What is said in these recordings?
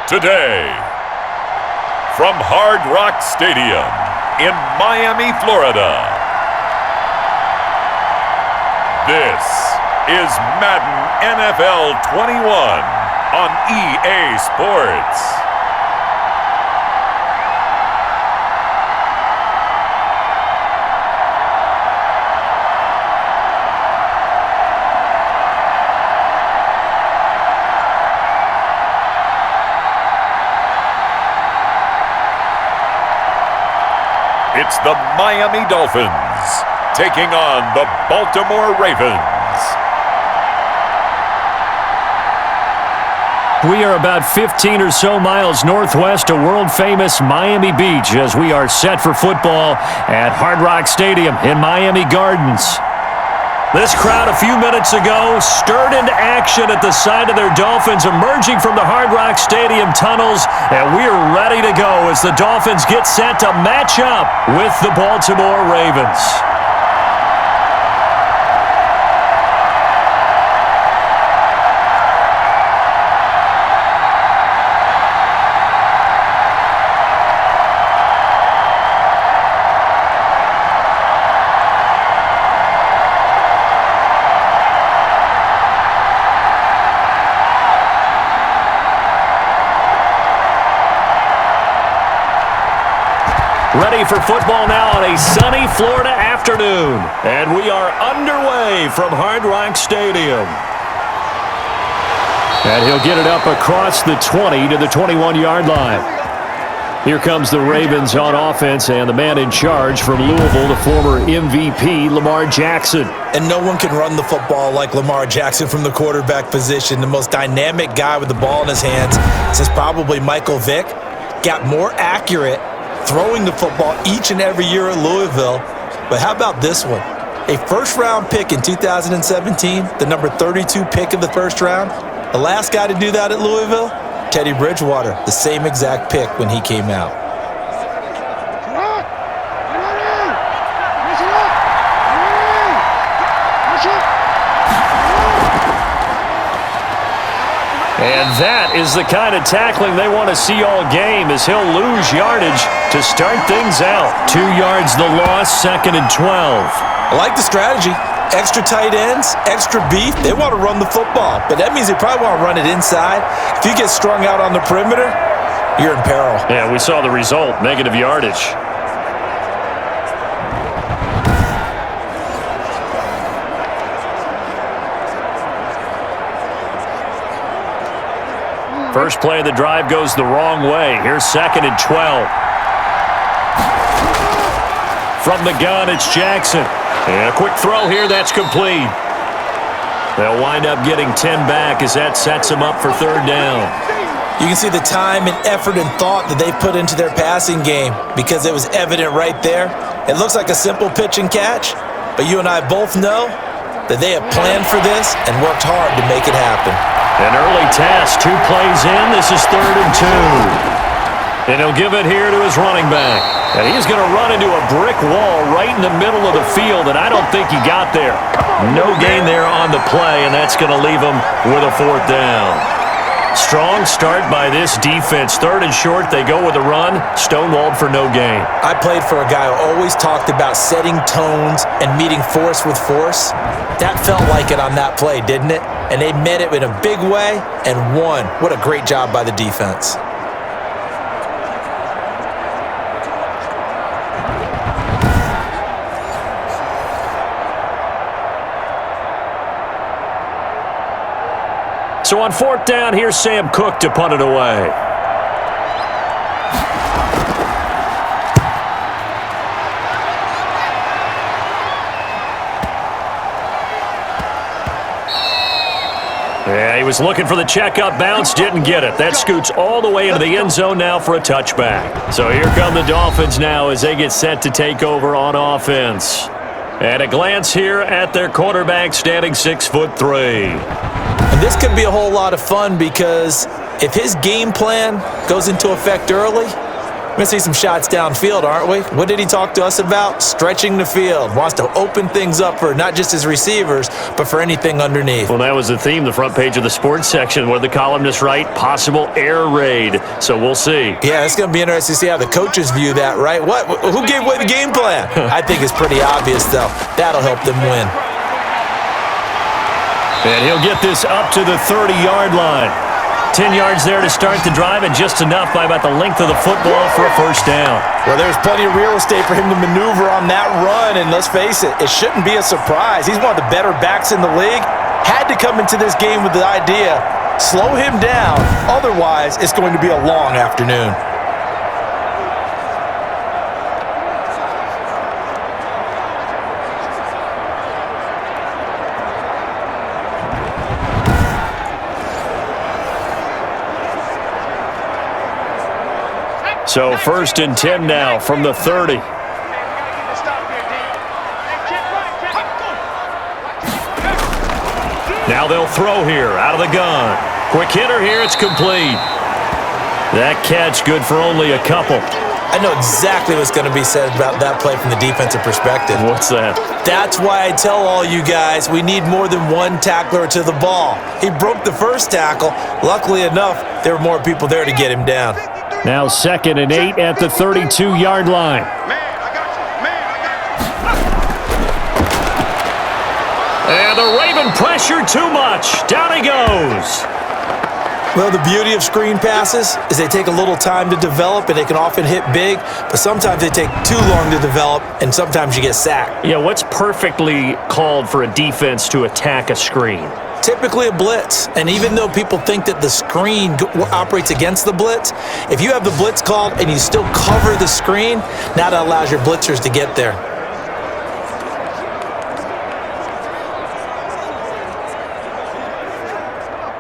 Today, from Hard Rock Stadium in Miami, Florida, this is Madden NFL 21 on EA Sports. It's the Miami Dolphins taking on the Baltimore Ravens. We are about 15 or so miles northwest of world-famous Miami Beach as we are set for football at Hard Rock Stadium in Miami Gardens. This crowd a few minutes ago stirred into action at the sight of their Dolphins emerging from the Hard Rock Stadium tunnels, and we are ready to go as the Dolphins get set to match up with the Baltimore Ravens. Ready for football now on a sunny Florida afternoon. And we are underway from Hard Rock Stadium. And he'll get it up across the 20 to the 21-yard line. Here comes the Ravens on offense, and the man in charge from Louisville, the former MVP, Lamar Jackson. And no one can run the football like Lamar Jackson from the quarterback position. The most dynamic guy with the ball in his hands since probably Michael Vick. Got more accurate throwing the football each and every year at Louisville. But how about this one? A first-round pick in 2017, the number 32 pick of the first round. The last guy to do that at Louisville, Teddy Bridgewater, the same exact pick when he came out. And that is the kind of tackling they want to see all game, as he'll lose yardage to start things out. 2 yards the loss, 2nd and 12. I like the strategy. Extra tight ends, extra beef. They want to run the football, but that means they probably want to run it inside. If you get strung out on the perimeter, you're in peril. Yeah, we saw the result, negative yardage. First play of the drive goes the wrong way. Here's 2nd and 12. From the gun, it's Jackson. And a quick throw here, that's complete. They'll wind up getting 10 back as that sets them up for 3rd down. You can see the time and effort and thought that they put into their passing game because it was evident right there. It looks like a simple pitch and catch, but you and I both know that they have planned for this and worked hard to make it happen. An early task, 2 plays in. This is 3rd and 2. And he'll give it here to his running back. And he's going to run into a brick wall right in the middle of the field, and I don't think he got there. No gain there on the play, and that's going to leave him with a 4th down. Strong start by this defense. 3rd and short, they go with a run. Stonewalled for no gain. I played for a guy who always talked about setting tones and meeting force with force. That felt like it on that play, didn't it? And they met it in a big way and won. What a great job by the defense. So on 4th down, here's Sam Cook to punt it away. Yeah, he was looking for the checkup bounce, didn't get it. That scoots all the way into the end zone now for a touchback. So here come the Dolphins now as they get set to take over on offense. And a glance here at their quarterback, standing 6'3". And this could be a whole lot of fun because if his game plan goes into effect early, We're going to see some shots downfield, aren't we? What did he talk to us about? Stretching the field. Wants to open things up for not just his receivers, but for anything underneath. Well, that was the theme, the front page of the sports section, where the columnists write possible air raid. So we'll see. Yeah, it's going to be interesting to see how the coaches view that, right? What? Who gave away the game plan? I think it's pretty obvious, though. That'll help them win. And he'll get this up to the 30-yard line. 10 yards there to start the drive, and just enough by about the length of the football for a first down. Well, there's plenty of real estate for him to maneuver on that run, and let's face it, it shouldn't be a surprise. He's one of the better backs in the league. Had to come into this game with the idea, slow him down, otherwise it's going to be a long afternoon. So 1st and 10 now from the 30. Now they'll throw here out of the gun. Quick hitter here, it's complete. That catch good for only a couple. I know exactly what's going to be said about that play from the defensive perspective. What's that? That's why I tell all you guys we need more than one tackler to the ball. He broke the first tackle. Luckily enough, there were more people there to get him down. Now 2nd and 8 at the 32-yard line. And the Raven pressure too much. Down he goes. Well, the beauty of screen passes is they take a little time to develop, and they can often hit big, but sometimes they take too long to develop, and sometimes you get sacked. Yeah, what's perfectly called for a defense to attack a screen? Typically a blitz, and even though people think that the screen operates against the blitz, if you have the blitz called and you still cover the screen, now that allows your blitzers to get there.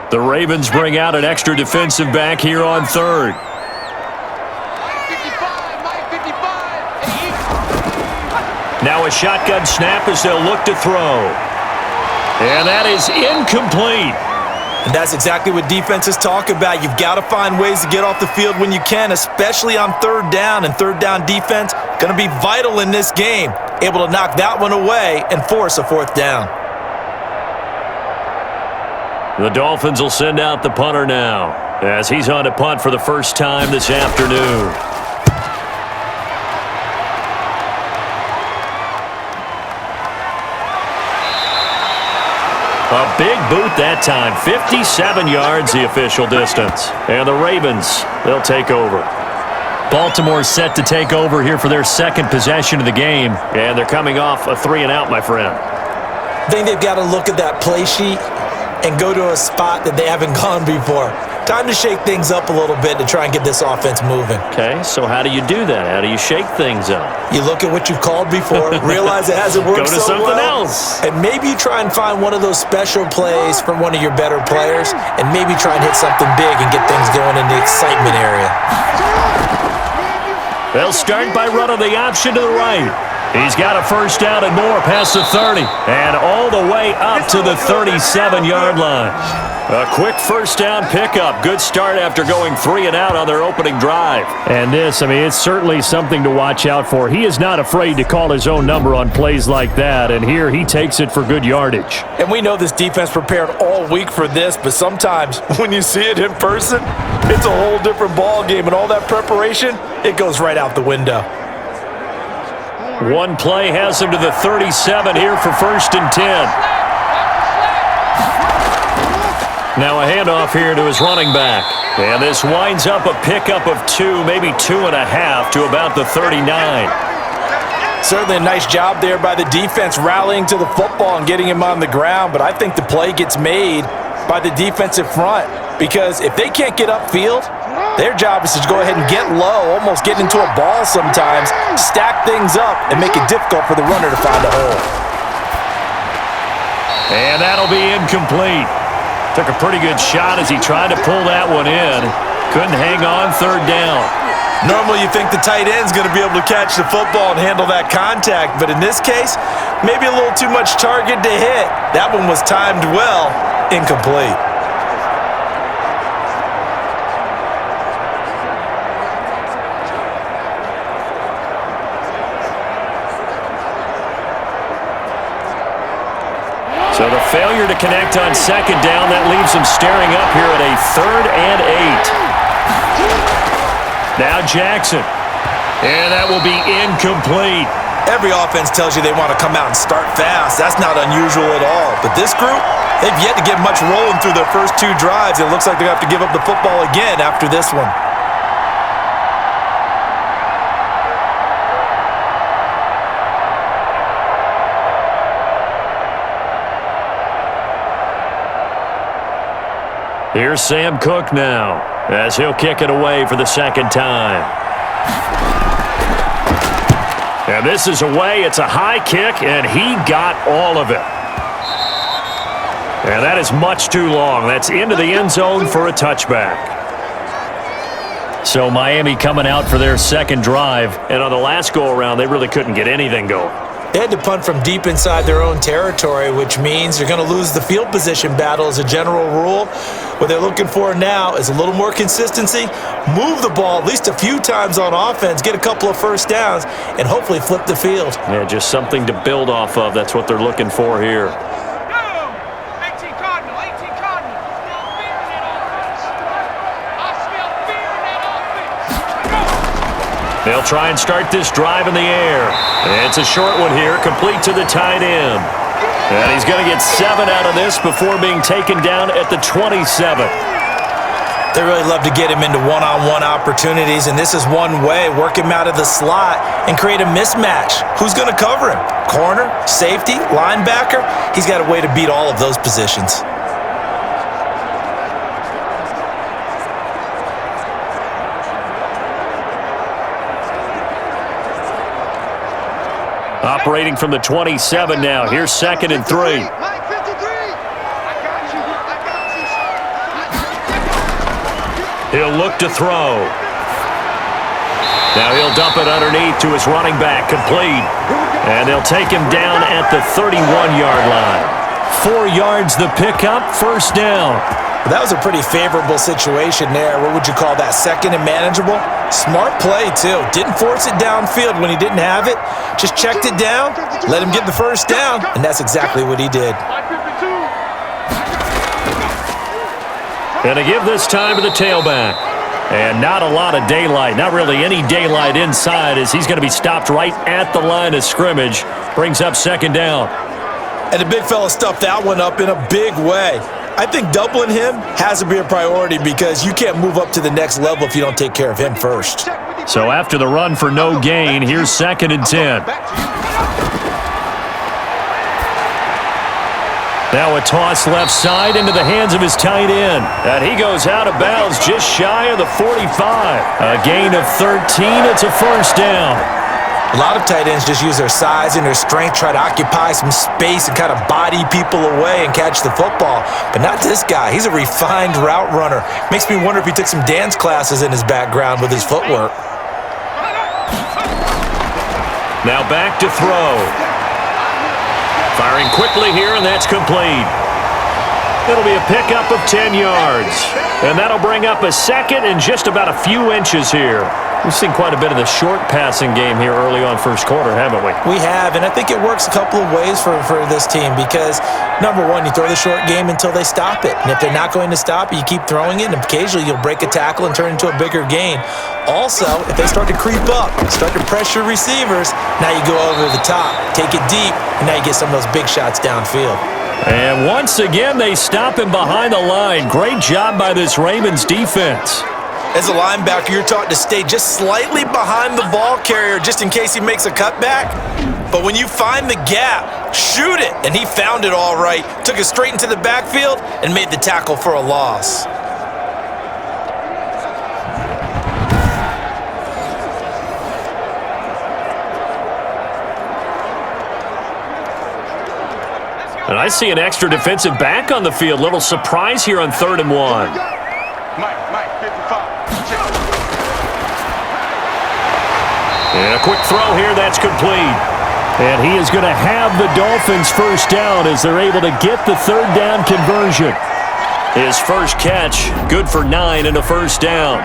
The Ravens bring out an extra defensive back here on 3rd. Now a shotgun snap as they'll look to throw. And that is incomplete. And that's exactly what defenses talk about. You've got to find ways to get off the field when you can, especially on 3rd down. And 3rd down defense going to be vital in this game. Able to knock that one away and force a 4th down. The Dolphins will send out the punter now, as he's on to punt for the first time this afternoon. A big boot that time, 57 yards the official distance. And the Ravens, they'll take over. Baltimore set to take over here for their 2nd possession of the game. And they're coming off a 3-and-out, my friend. I think they've got to look at that play sheet and go to a spot that they haven't gone before. Time to shake things up a little bit to try and get this offense moving. Okay, so how do you do that? How do you shake things up? You look at what you've called before, realize it hasn't worked so well. Go to something else. And maybe you try and find one of those special plays from one of your better players, and maybe try and hit something big and get things going in the excitement area. They'll start by running the option to the right. He's got a first down and more past the 30, and all the way up to the 37-yard line. A quick first down pickup. Good start after going 3-and-out on their opening drive. And this, it's certainly something to watch out for. He is not afraid to call his own number on plays like that, and here he takes it for good yardage. And we know this defense prepared all week for this, but sometimes when you see it in person, it's a whole different ball game, and all that preparation, it goes right out the window. One play has him to the 37 here for 1st and 10. Now a handoff here to his running back. And this winds up a pickup of 2, maybe 2.5 to about the 39. Certainly a nice job there by the defense rallying to the football and getting him on the ground, but I think the play gets made by the defensive front because if they can't get upfield, their job is to go ahead and get low, almost get into a ball sometimes, stack things up, and make it difficult for the runner to find a hole. And that'll be incomplete. Took a pretty good shot as he tried to pull that one in. Couldn't hang on 3rd down. Normally you think the tight end's going to be able to catch the football and handle that contact, but in this case, maybe a little too much target to hit. That one was timed well, incomplete. So the failure to connect on second down, that leaves them staring up here at a 3rd and 8. Now Jackson. And that will be incomplete. Every offense tells you they want to come out and start fast. That's not unusual at all. But this group, they've yet to get much rolling through their first 2 drives. It looks like they're going to have to give up the football again after this one. Here's Sam Cook now, as he'll kick it away for the second time. And this is away. It's a high kick, and he got all of it. And that is much too long. That's into the end zone for a touchback. So Miami coming out for their second drive, and on the last go-around, they really couldn't get anything going. They had to punt from deep inside their own territory, which means you're going to lose the field position battle as a general rule. What they're looking for now is a little more consistency, move the ball at least a few times on offense, get a couple of first downs, and hopefully flip the field. Yeah, just something to build off of. That's what they're looking for here. They'll try and start this drive in the air. It's a short one here, complete to the tight end. And he's going to get 7 out of this before being taken down at the 27. They really love to get him into one-on-one opportunities, and this is one way. Work him out of the slot and create a mismatch. Who's going to cover him? Corner, safety, linebacker? He's got a way to beat all of those positions. Operating from the 27 now. Here's 2nd and 3. He'll look to throw. Now he'll dump it underneath to his running back, complete. And they'll take him down at the 31-yard line. 4 yards the pickup, first down. That was a pretty favorable situation there. What would you call that? 2nd and manageable? Smart play, too. Didn't force it downfield when he didn't have it. Just checked it down, let him get the first down, and that's exactly what he did. Going to give this time to the tailback. And not a lot of daylight, not really any daylight inside, as he's going to be stopped right at the line of scrimmage. Brings up 2nd down. And the big fella stuffed that one up in a big way. I think doubling him has to be a priority because you can't move up to the next level if you don't take care of him first. So after the run for no gain, here's 2nd and 10. Now a toss left side into the hands of his tight end. And he goes out of bounds just shy of the 45. A gain of 13. It's a first down. A lot of tight ends just use their size and their strength, try to occupy some space and kind of body people away and catch the football. But not this guy. He's a refined route runner. Makes me wonder if he took some dance classes in his background with his footwork. Now back to throw. Firing quickly here, and that's complete. It'll be a pickup of 10 yards. And that'll bring up a 2nd and just about a few inches here. We've seen quite a bit of the short passing game here early on first quarter, haven't we? We have, and I think it works a couple of ways for this team because, number one, you throw the short game until they stop it. And if they're not going to stop it, you keep throwing it, and occasionally you'll break a tackle and turn it into a bigger gain. Also, if they start to creep up, start to pressure receivers, now you go over the top, take it deep, and now you get some of those big shots downfield. And once again, they stop him behind the line. Great job by this Ravens defense. As a linebacker, you're taught to stay just slightly behind the ball carrier just in case he makes a cutback. But when you find the gap, shoot it. And he found it all right. Took it straight into the backfield and made the tackle for a loss. And I see an extra defensive back on the field. Little surprise here on 3rd and 1. And a quick throw here, that's complete. And he is going to have the Dolphins first down as they're able to get the 3rd down conversion. His first catch, good for 9 and a first down.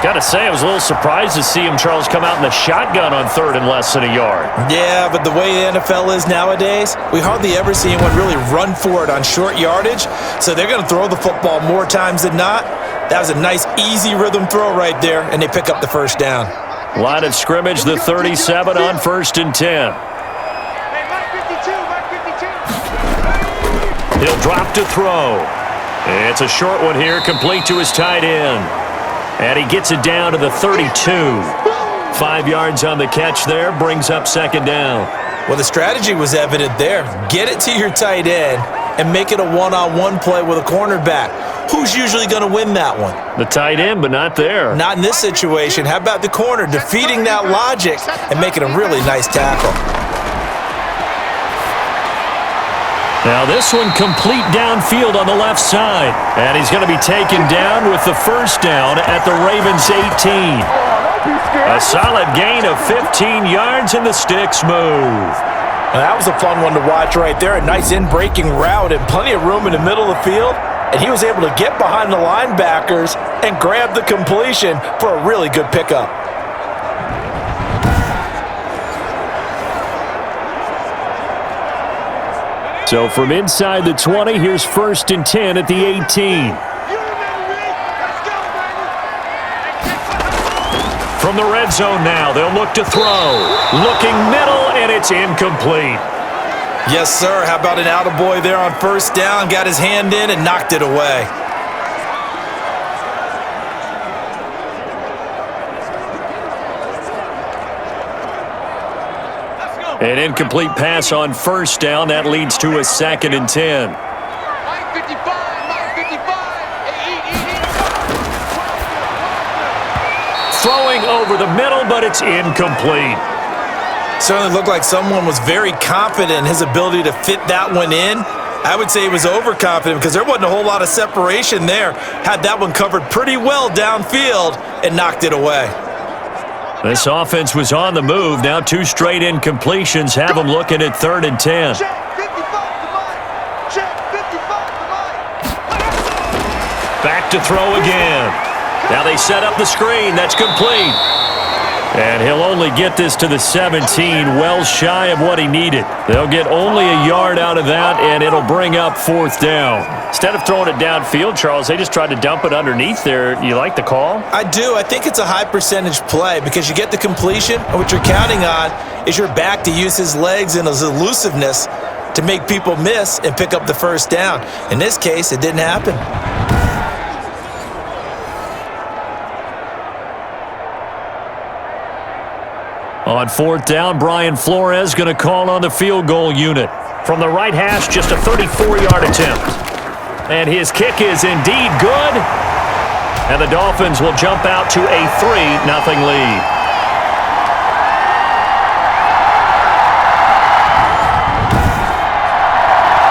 Got to say, I was a little surprised to see him, Charles, come out in the shotgun on third and less than a yard. Yeah, but the way the NFL is nowadays, we hardly ever see anyone really run for it on short yardage, so they're going to throw the football more times than not. That was a nice, easy rhythm throw right there, and they pick up the first down. Line of scrimmage, the 37 on 1st and 10. He'll drop to throw. It's a short one here, complete to his tight end. And he gets it down to the 32. 5 yards on the catch there, brings up second down. Well, the strategy was evident there. Get it to your tight end and make it a one-on-one play with a cornerback. Who's usually going to win that one? The tight end, but not there. Not in this situation. How about the corner defeating that logic and making a really nice tackle? Now this one complete downfield on the left side. And he's going to be taken down with the first down at the Ravens 18. A solid gain of 15 yards and the sticks move. Well, that was a fun one to watch right there. A nice in-breaking route and plenty of room in the middle of the field. And he was able to get behind the linebackers and grab the completion for a really good pickup. So from inside the 20, here's 1st and 10 at the 18. From the red zone now, they'll look to throw. Looking middle, and it's incomplete. Yes, sir. How about an attaboy there on first down? Got his hand in and knocked it away. An incomplete pass on first down. That leads to a 2nd and 10. Throwing over the middle, but it's incomplete. Certainly looked like someone was very confident in his ability to fit that one in. I would say he was overconfident because there wasn't a whole lot of separation there. Had that one covered pretty well downfield and knocked it away. This offense was on the move. Now 2 straight incompletions have them looking at 3rd and 10. Back to throw again. Now they set up the screen. That's complete. And he'll only get this to the 17, well shy of what he needed. They'll get only a yard out of that, and it'll bring up 4th down. Instead of throwing it downfield, Charles, they just tried to dump it underneath there. You like the call? I do. I think it's a high percentage play because you get the completion, and what you're counting on is your back to use his legs and his elusiveness to make people miss and pick up the first down. In this case, it didn't happen. On 4th down, Brian Flores going to call on the field goal unit. From the right hash, just a 34-yard attempt. And his kick is indeed good. And the Dolphins will jump out to a 3-0 lead.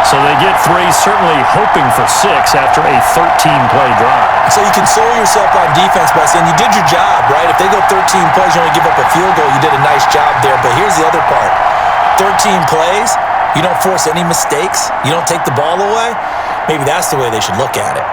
So they get 3, certainly hoping for 6 after a 13-play drive. So you console yourself on defense by saying you did your job, right? If they go 13 plays, you only give up a field goal, you did a nice job there. But here's the other part. 13 plays, you don't force any mistakes, you don't take the ball away. Maybe that's the way they should look at it.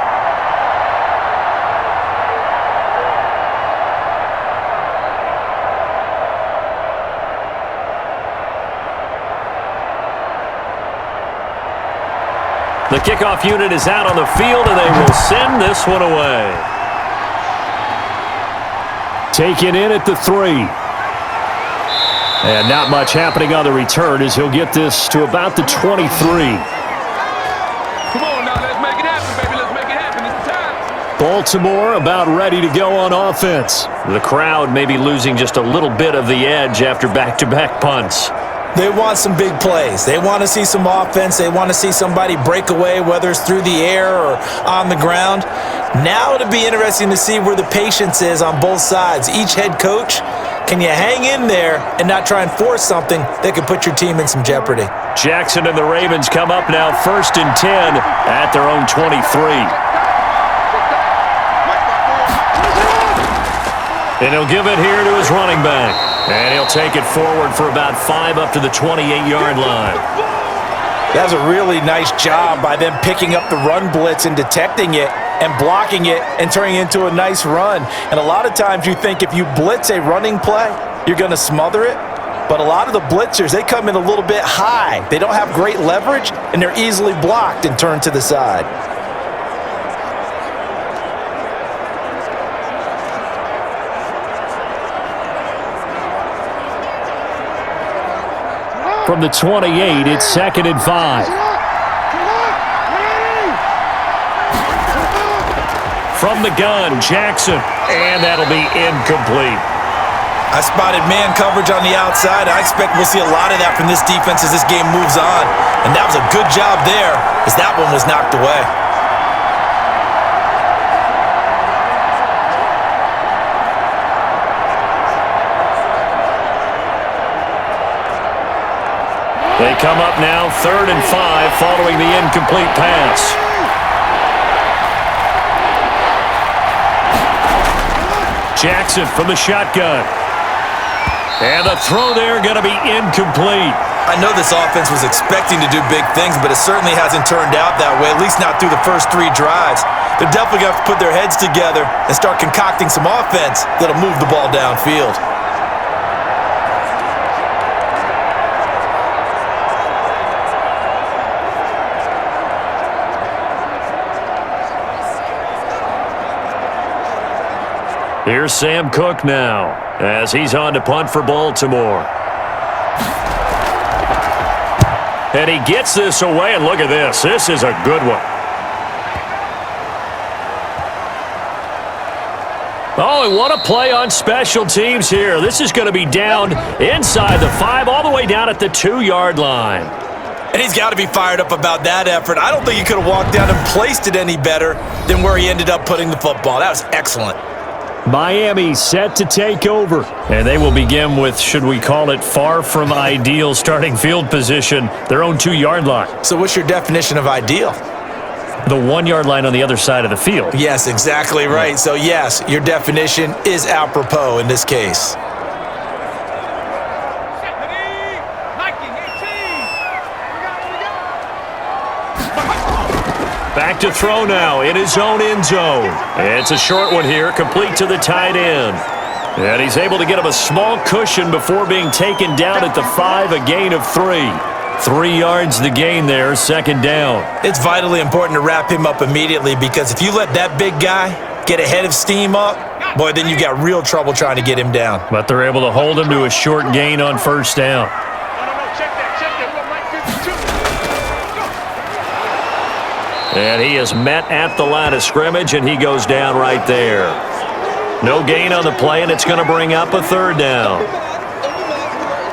The kickoff unit is out on the field, and they will send this one away. Taken in at the 3. And not much happening on the return as he'll get this to about the 23. Come on now, let's make it happen, baby. Let's make it happen. It's time. Baltimore about ready to go on offense. The crowd may be losing just a little bit of the edge after back-to-back punts. They want some big plays. They want to see some offense. They want to see somebody break away, whether it's through the air or on the ground. Now it'll be interesting to see where the patience is on both sides. Each head coach, can you hang in there and not try and force something that could put your team in some jeopardy? Jackson and the Ravens come up now 1st and 10 at their own 23. And he'll give it here to his running back. And he'll take it forward for about 5 up to the 28-yard line. That was a really nice job by them picking up the run blitz and detecting it and blocking it and turning it into a nice run. And a lot of times you think if you blitz a running play, you're going to smother it. But a lot of the blitzers, they come in a little bit high. They don't have great leverage, and they're easily blocked and turned to the side. From the 28, it's 2nd and 5. From the gun, Jackson, and that'll be incomplete. I spotted man coverage on the outside. I expect we'll see a lot of that from this defense as this game moves on. And that was a good job there as that one was knocked away. They come up now 3rd and 5 following the incomplete pass. Jackson from the shotgun. And the throw there going to be incomplete. I know this offense was expecting to do big things, but it certainly hasn't turned out that way, at least not through the first 3 drives. They're definitely going to have to put their heads together and start concocting some offense that'll move the ball downfield. Here's Sam Cook now as he's on to punt for Baltimore. And he gets this away, and look at this. This is a good one. Oh, and what a play on special teams here. This is going to be down inside the 5, all the way down at the 2-yard line. And he's got to be fired up about that effort. I don't think he could have walked down and placed it any better than where he ended up putting the football. That was excellent. Miami set to take over, and they will begin with, should we call it, far from ideal starting field position, their own 2-yard line. So what's your definition of ideal? The 1-yard line on the other side of the field. Yes, exactly right. So yes, your definition is apropos in this case. Back to throw now in his own end zone. It's a short one here, complete to the tight end. And he's able to get him a small cushion before being taken down at the 5, a gain of 3. 3 yards the gain there, 2nd down. It's vitally important to wrap him up immediately because if you let that big guy get a head of steam up, boy, then you got real trouble trying to get him down. But they're able to hold him to a short gain on 1st down. And he is met at the line of scrimmage, and he goes down right there. No gain on the play, and it's going to bring up a 3rd down.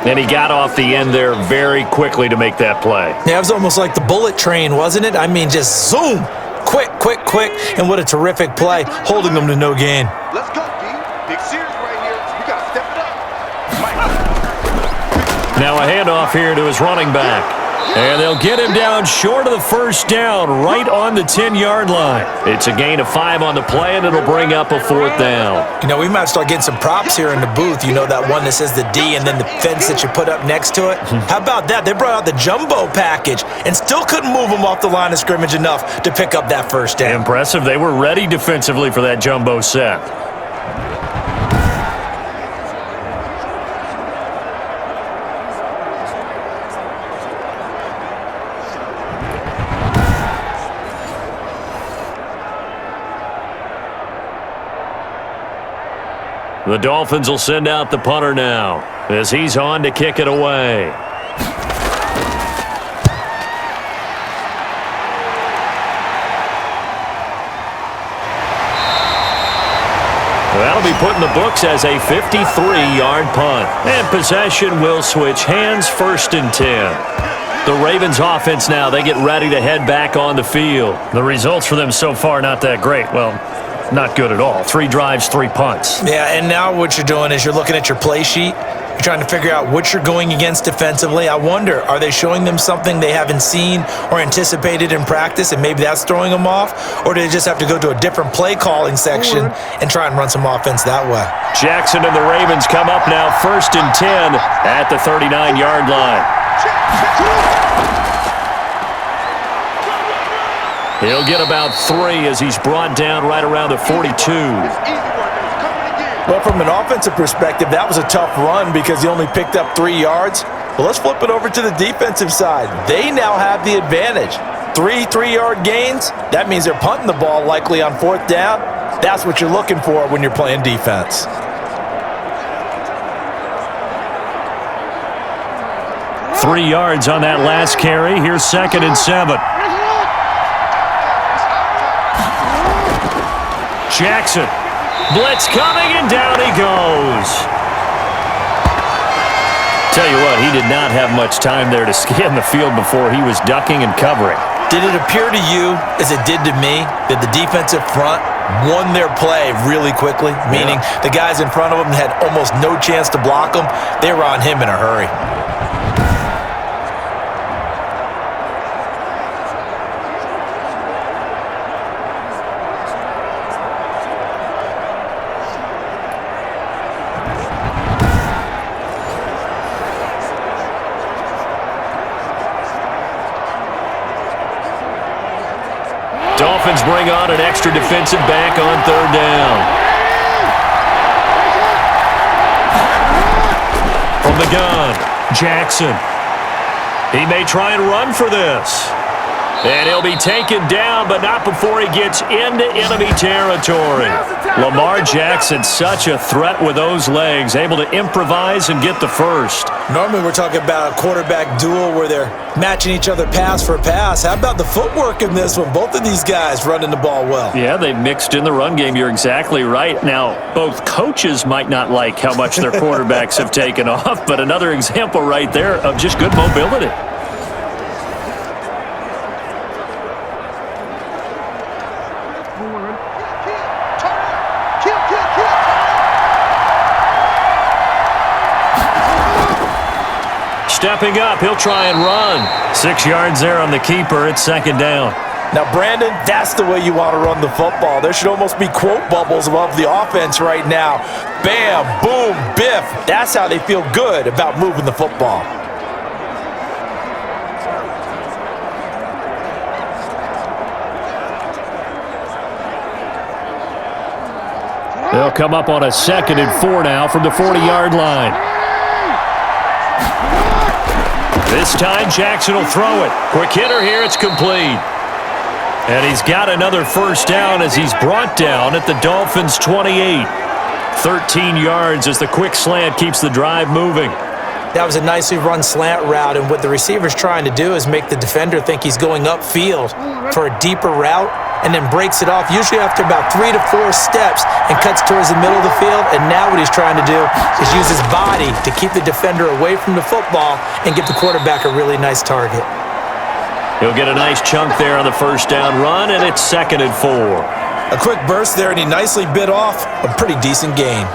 And he got off the end there very quickly to make that play. Yeah, it was almost like the bullet train, wasn't it? I mean, just zoom. Quick, quick, quick. And what a terrific play, holding them to no gain. Let's go, D. Big series right here. You got to step it up. Now a handoff here to his running back. And they'll get him down short of the 1st down, right on the 10-yard line. It's a gain of 5 on the play, and it'll bring up a 4th down. You know, we might start getting some props here in the booth. You know, that one that says the D and then the fence that you put up next to it? How about that? They brought out the jumbo package and still couldn't move him off the line of scrimmage enough to pick up that 1st down. Impressive. They were ready defensively for that jumbo set. The Dolphins will send out the punter now as he's on to kick it away. That'll be put in the books as a 53-yard punt. And possession will switch hands, 1st and 10. The Ravens offense now, they get ready to head back on the field. The results for them so far not that great. Well, not good at all. 3 drives, 3 punts. Yeah, and now what you're doing is you're looking at your play sheet. You're trying to figure out what you're going against defensively. I wonder, are they showing them something they haven't seen or anticipated in practice, and maybe that's throwing them off? Or do they just have to go to a different play calling section and try and run some offense that way? Jackson and the Ravens come up now 1st and 10 at the 39-yard line. He'll get about 3 as he's brought down right around the 42. It's easy work, and it's coming again. Well, from an offensive perspective, that was a tough run because he only picked up 3 yards. But let's flip it over to the defensive side. They now have the advantage. 3 3-yard gains, that means they're punting the ball likely on 4th down. That's what you're looking for when you're playing defense. Three yards on that last carry. Here's 2nd and 7. Jackson. Blitz coming, and down he goes. Tell you what, he did not have much time there to scan the field before he was ducking and covering. Did it appear to you, as it did to me, that the defensive front won their play really quickly? Meaning the guys in front of them had almost no chance to block him. They were on him in a hurry. Dolphins bring on an extra defensive back on 3rd down. From the gun, Jackson. He may try and run for this. And he'll be taken down, but not before he gets into enemy territory. Lamar Jackson, such a threat with those legs, able to improvise and get the first. Normally we're talking about a quarterback duel where they're matching each other pass for pass. How about the footwork in this one? Both of these guys running the ball well. Yeah, they mixed in the run game. You're exactly right. Now, both coaches might not like how much their quarterbacks have taken off, but another example right there of just good mobility. Stepping up, he'll try and run. 6 yards there on the keeper. It's 2nd down. Now, Brandon, that's the way you want to run the football. There should almost be quote bubbles above the offense right now. Bam, boom, biff. That's how they feel good about moving the football. They'll come up on a 2nd and 4 now from the 40-yard line. This time, Jackson will throw it. Quick hitter here, it's complete. And he's got another first down as he's brought down at the Dolphins' 28. 13 yards as the quick slant keeps the drive moving. That was a nicely run slant route, and what the receiver's trying to do is make the defender think he's going upfield for a deeper route, and then breaks it off, usually after about 3 to 4 steps, and cuts towards the middle of the field. And now what he's trying to do is use his body to keep the defender away from the football and give the quarterback a really nice target. He'll get a nice chunk there on the first down run, and it's 2nd and 4. A quick burst there, and he nicely bit off a pretty decent gain.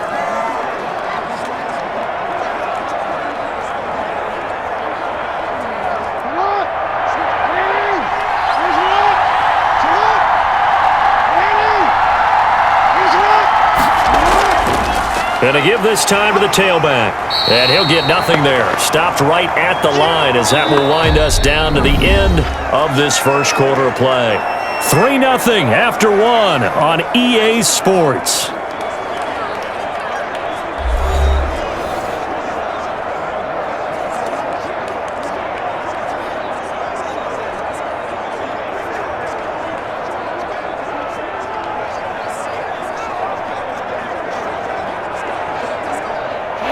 And to give this time to the tailback. And he'll get nothing there. Stopped right at the line as that will wind us down to the end of this first quarter of play. 3-0 after 1 on EA Sports.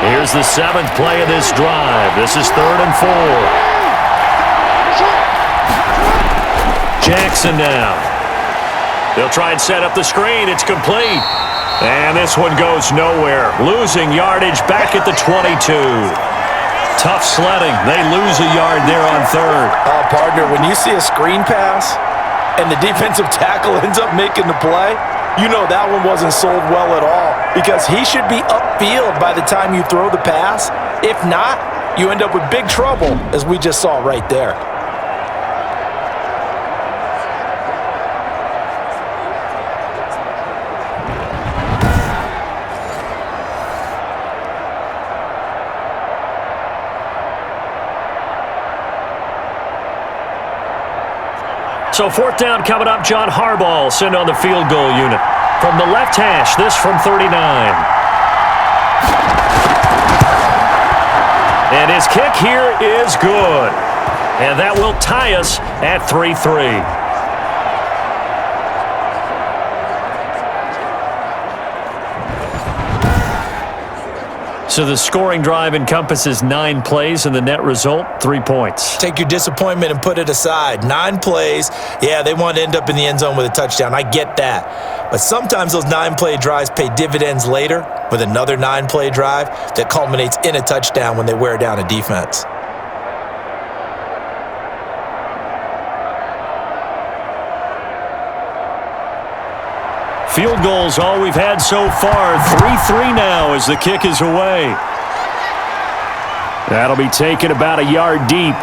Here's the 7th play of this drive. This is 3rd and 4. Jackson now. They'll try and set up the screen. It's complete. And this one goes nowhere. Losing yardage back at the 22. Tough sledding. They lose a yard there on 3rd. Partner, when you see a screen pass and the defensive tackle ends up making the play, you know that one wasn't sold well at all, because he should be upfield by the time you throw the pass. If not, you end up with big trouble, as we just saw right there. So fourth down coming up. John Harbaugh sent on the field goal unit. From the left hash, this from 39. And his kick here is good. And that will tie us at 3-3. So the scoring drive encompasses 9 plays, and the net result, 3 points. Take your disappointment and put it aside. 9 plays. Yeah, they want to end up in the end zone with a touchdown. I get that. But sometimes those 9-play drives pay dividends later with another 9-play drive that culminates in a touchdown when they wear down a defense. Field goals all we've had so far. 3-3 now as the kick is away. That'll be taken about a yard deep.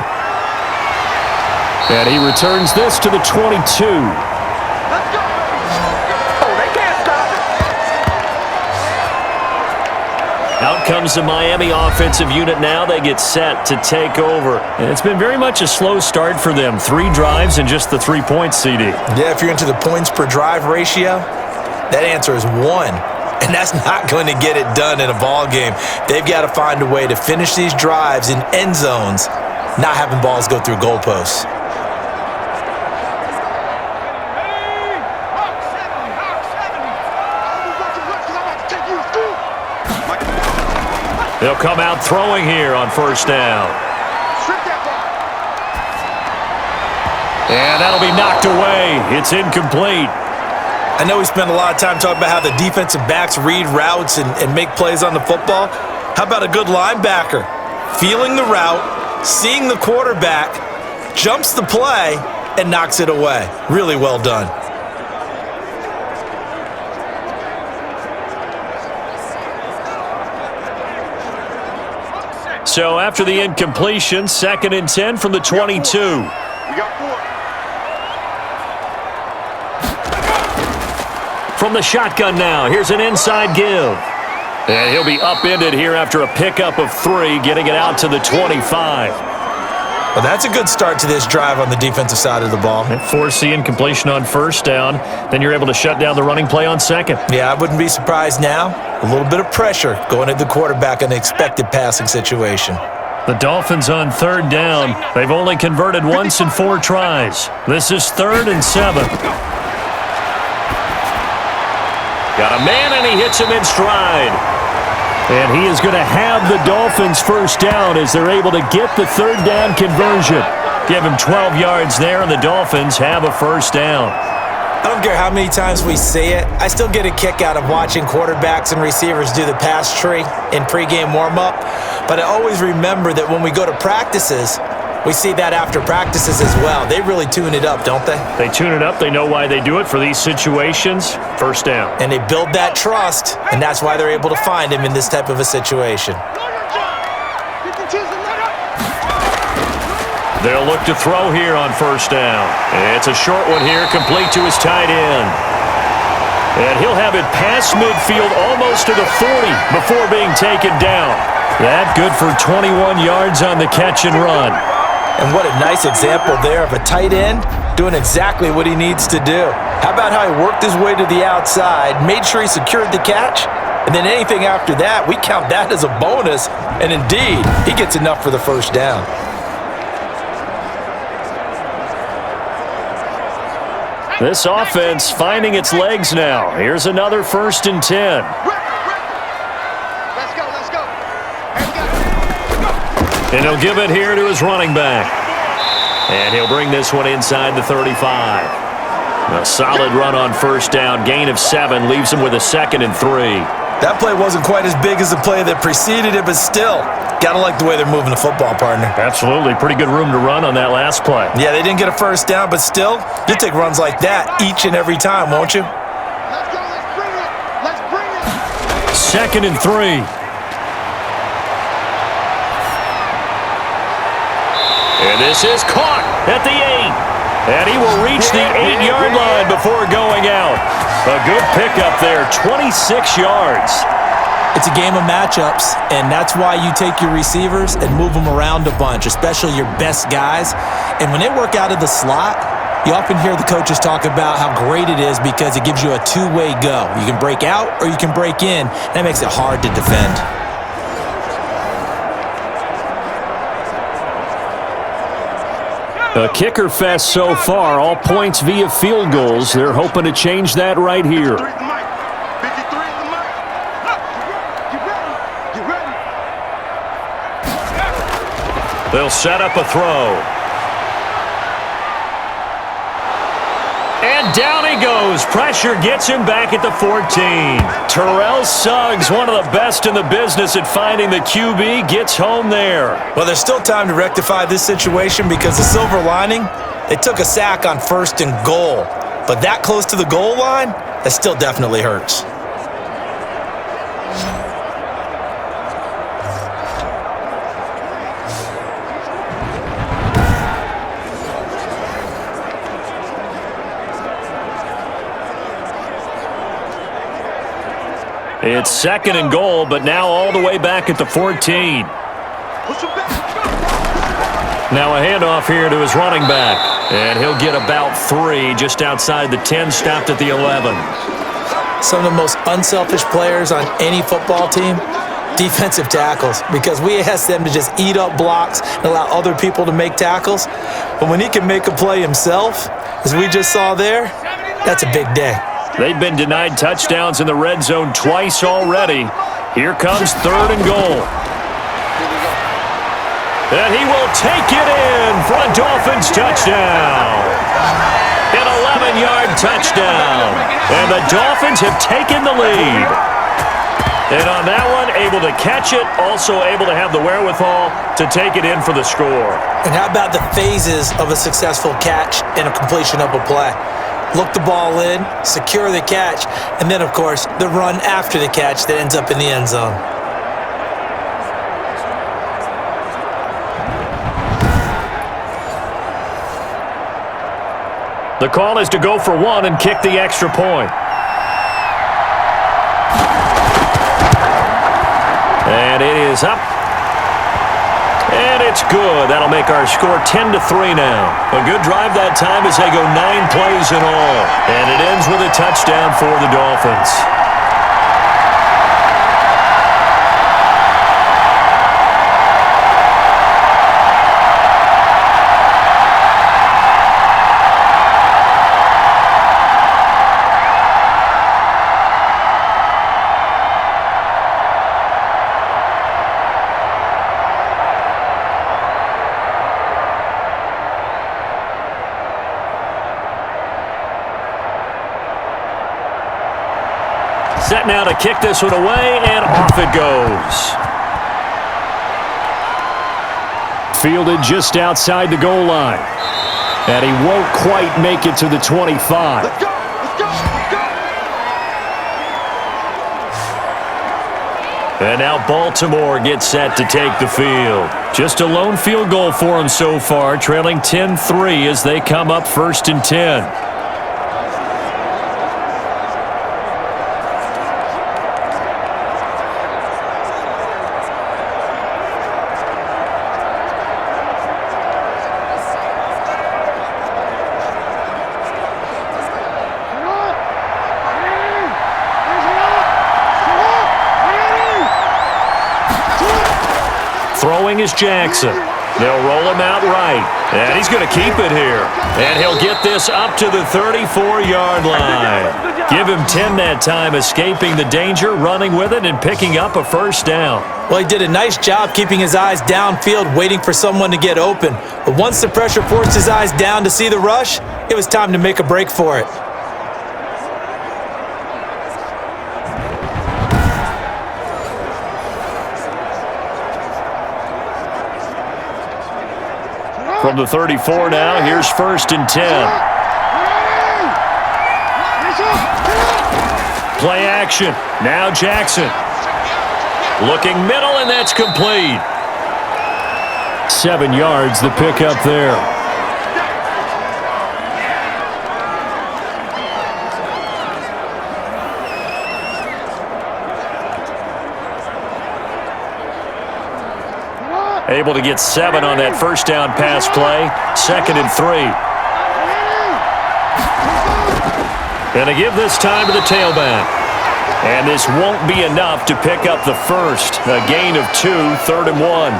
And he returns this to the 22. Let's go, baby. Oh, they can't stop it. Out comes the Miami offensive unit now. They get set to take over. And it's been very much a slow start for them. 3 drives and just the 3 points, CD. Yeah, if you're into the points per drive ratio, that answer is 1. And that's not going to get it done in a ball game. They've got to find a way to finish these drives in end zones, not having balls go through goalposts. They'll come out throwing here on first down. And that'll be knocked away. It's incomplete. I know we spent a lot of time talking about how the defensive backs read routes and make plays on the football. How about a good linebacker? Feeling the route, seeing the quarterback, jumps the play, and knocks it away. Really well done. So after the incompletion, 2nd and 10 from the 22. We got 4. From the shotgun now, here's an inside give. And he'll be upended here after a pickup of 3, getting it out to the 25. Well, that's a good start to this drive on the defensive side of the ball. Force the incompletion on first down. Then you're able to shut down the running play on second. Yeah, I wouldn't be surprised now. A little bit of pressure going at the quarterback in an expected passing situation. The Dolphins on 3rd down. They've only converted once in 4 tries. This is 3rd and 7. Got a man, and he hits him in stride. And he is going to have the Dolphins first down as they're able to get the 3rd down conversion. Give him 12 yards there, and the Dolphins have a first down. I don't care how many times we say it, I still get a kick out of watching quarterbacks and receivers do the pass tree in pregame warm-up. But I always remember that when we go to practices, we see that after practices as well. They really tune it up, don't they? They tune it up. They know why they do it for these situations. First down. And they build that trust, and that's why they're able to find him in this type of a situation. They'll look to throw here on first down. It's a short one here, complete to his tight end. And he'll have it past midfield almost to the 40 before being taken down. That good for 21 yards on the catch and run. And what a nice example there of a tight end doing exactly what he needs to do. How about how he worked his way to the outside, made sure he secured the catch, and then anything after that, we count that as a bonus. And indeed, he gets enough for the first down. This offense finding its legs now. Here's another 1st and 10. And he'll give it here to his running back. And he'll bring this one inside the 35. A solid run on first down. Gain of 7 leaves him with a 2nd and 3. That play wasn't quite as big as the play that preceded it, but still, gotta like the way they're moving the football, partner. Absolutely. Pretty good room to run on that last play. Yeah, they didn't get a first down, but still, you'll take runs like that each and every time, won't you? Let's go. Let's bring it. Let's bring it. 2nd and 3. And this is caught at the 8. And he will reach the 8-yard line before going out. A good pickup there, 26 yards. It's a game of matchups, and that's why you take your receivers and move them around a bunch, especially your best guys. And when they work out of the slot, You often hear the coaches talk about how great it is because it gives you a two-way go. You can break out or you can break in. That makes it hard to defend. A kicker fest so far, all points via field goals. They're hoping to change that right here. They'll set up a throw. And down he goes. Pressure gets him back at the 14. Terrell Suggs, one of the best in the business at finding the QB, gets home there. Well, there's still time to rectify this situation because the silver lining, they took a sack on 1st and goal. But that close to the goal line, that still definitely hurts. It's 2nd and goal, but now all the way back at the 14. Now a handoff here to his running back. And he'll get about 3 just outside the 10, stopped at the 11. Some of the most unselfish players on any football team, defensive tackles, because we ask them to just eat up blocks and allow other people to make tackles. But when he can make a play himself, as we just saw there, that's a big day. They've been denied touchdowns in the red zone twice already. Here comes 3rd and goal. And he will take it in for a Dolphins touchdown. An 11-yard touchdown. And the Dolphins have taken the lead. And on that one, able to catch it, also able to have the wherewithal to take it in for the score. And how about the phases of a successful catch and a completion of a play? Look the ball in, secure the catch, and then, of course, the run after the catch that ends up in the end zone. The call is to go for 1 and kick the extra point. And it is up. And it's good. That'll make our score 10-3 now. A good drive that time as they go 9 plays in all. And it ends with a touchdown for the Dolphins. Set now to kick this one away, and off it goes. Fielded just outside the goal line. And he won't quite make it to the 25. Let's go! Let's go! Let's go! And now Baltimore gets set to take the field. Just a lone field goal for them so far, trailing 10-3 as they come up 1st and 10. Throwing is Jackson. They'll roll him out right. And he's going to keep it here. And he'll get this up to the 34-yard line. Give him 10 that time, escaping the danger, running with it, and picking up a 1st down. Well, he did a nice job keeping his eyes downfield, waiting for someone to get open. But once the pressure forced his eyes down to see the rush, it was time to make a break for it. From the 34 now, here's 1st and 10. Play action. Now Jackson. Looking middle, and that's complete. 7 yards, the pickup there. Able to get 7 on that 1st down pass play. 2nd and 3. And they give this time to the tailback. And this won't be enough to pick up the first. A gain of 2, 3rd and 1.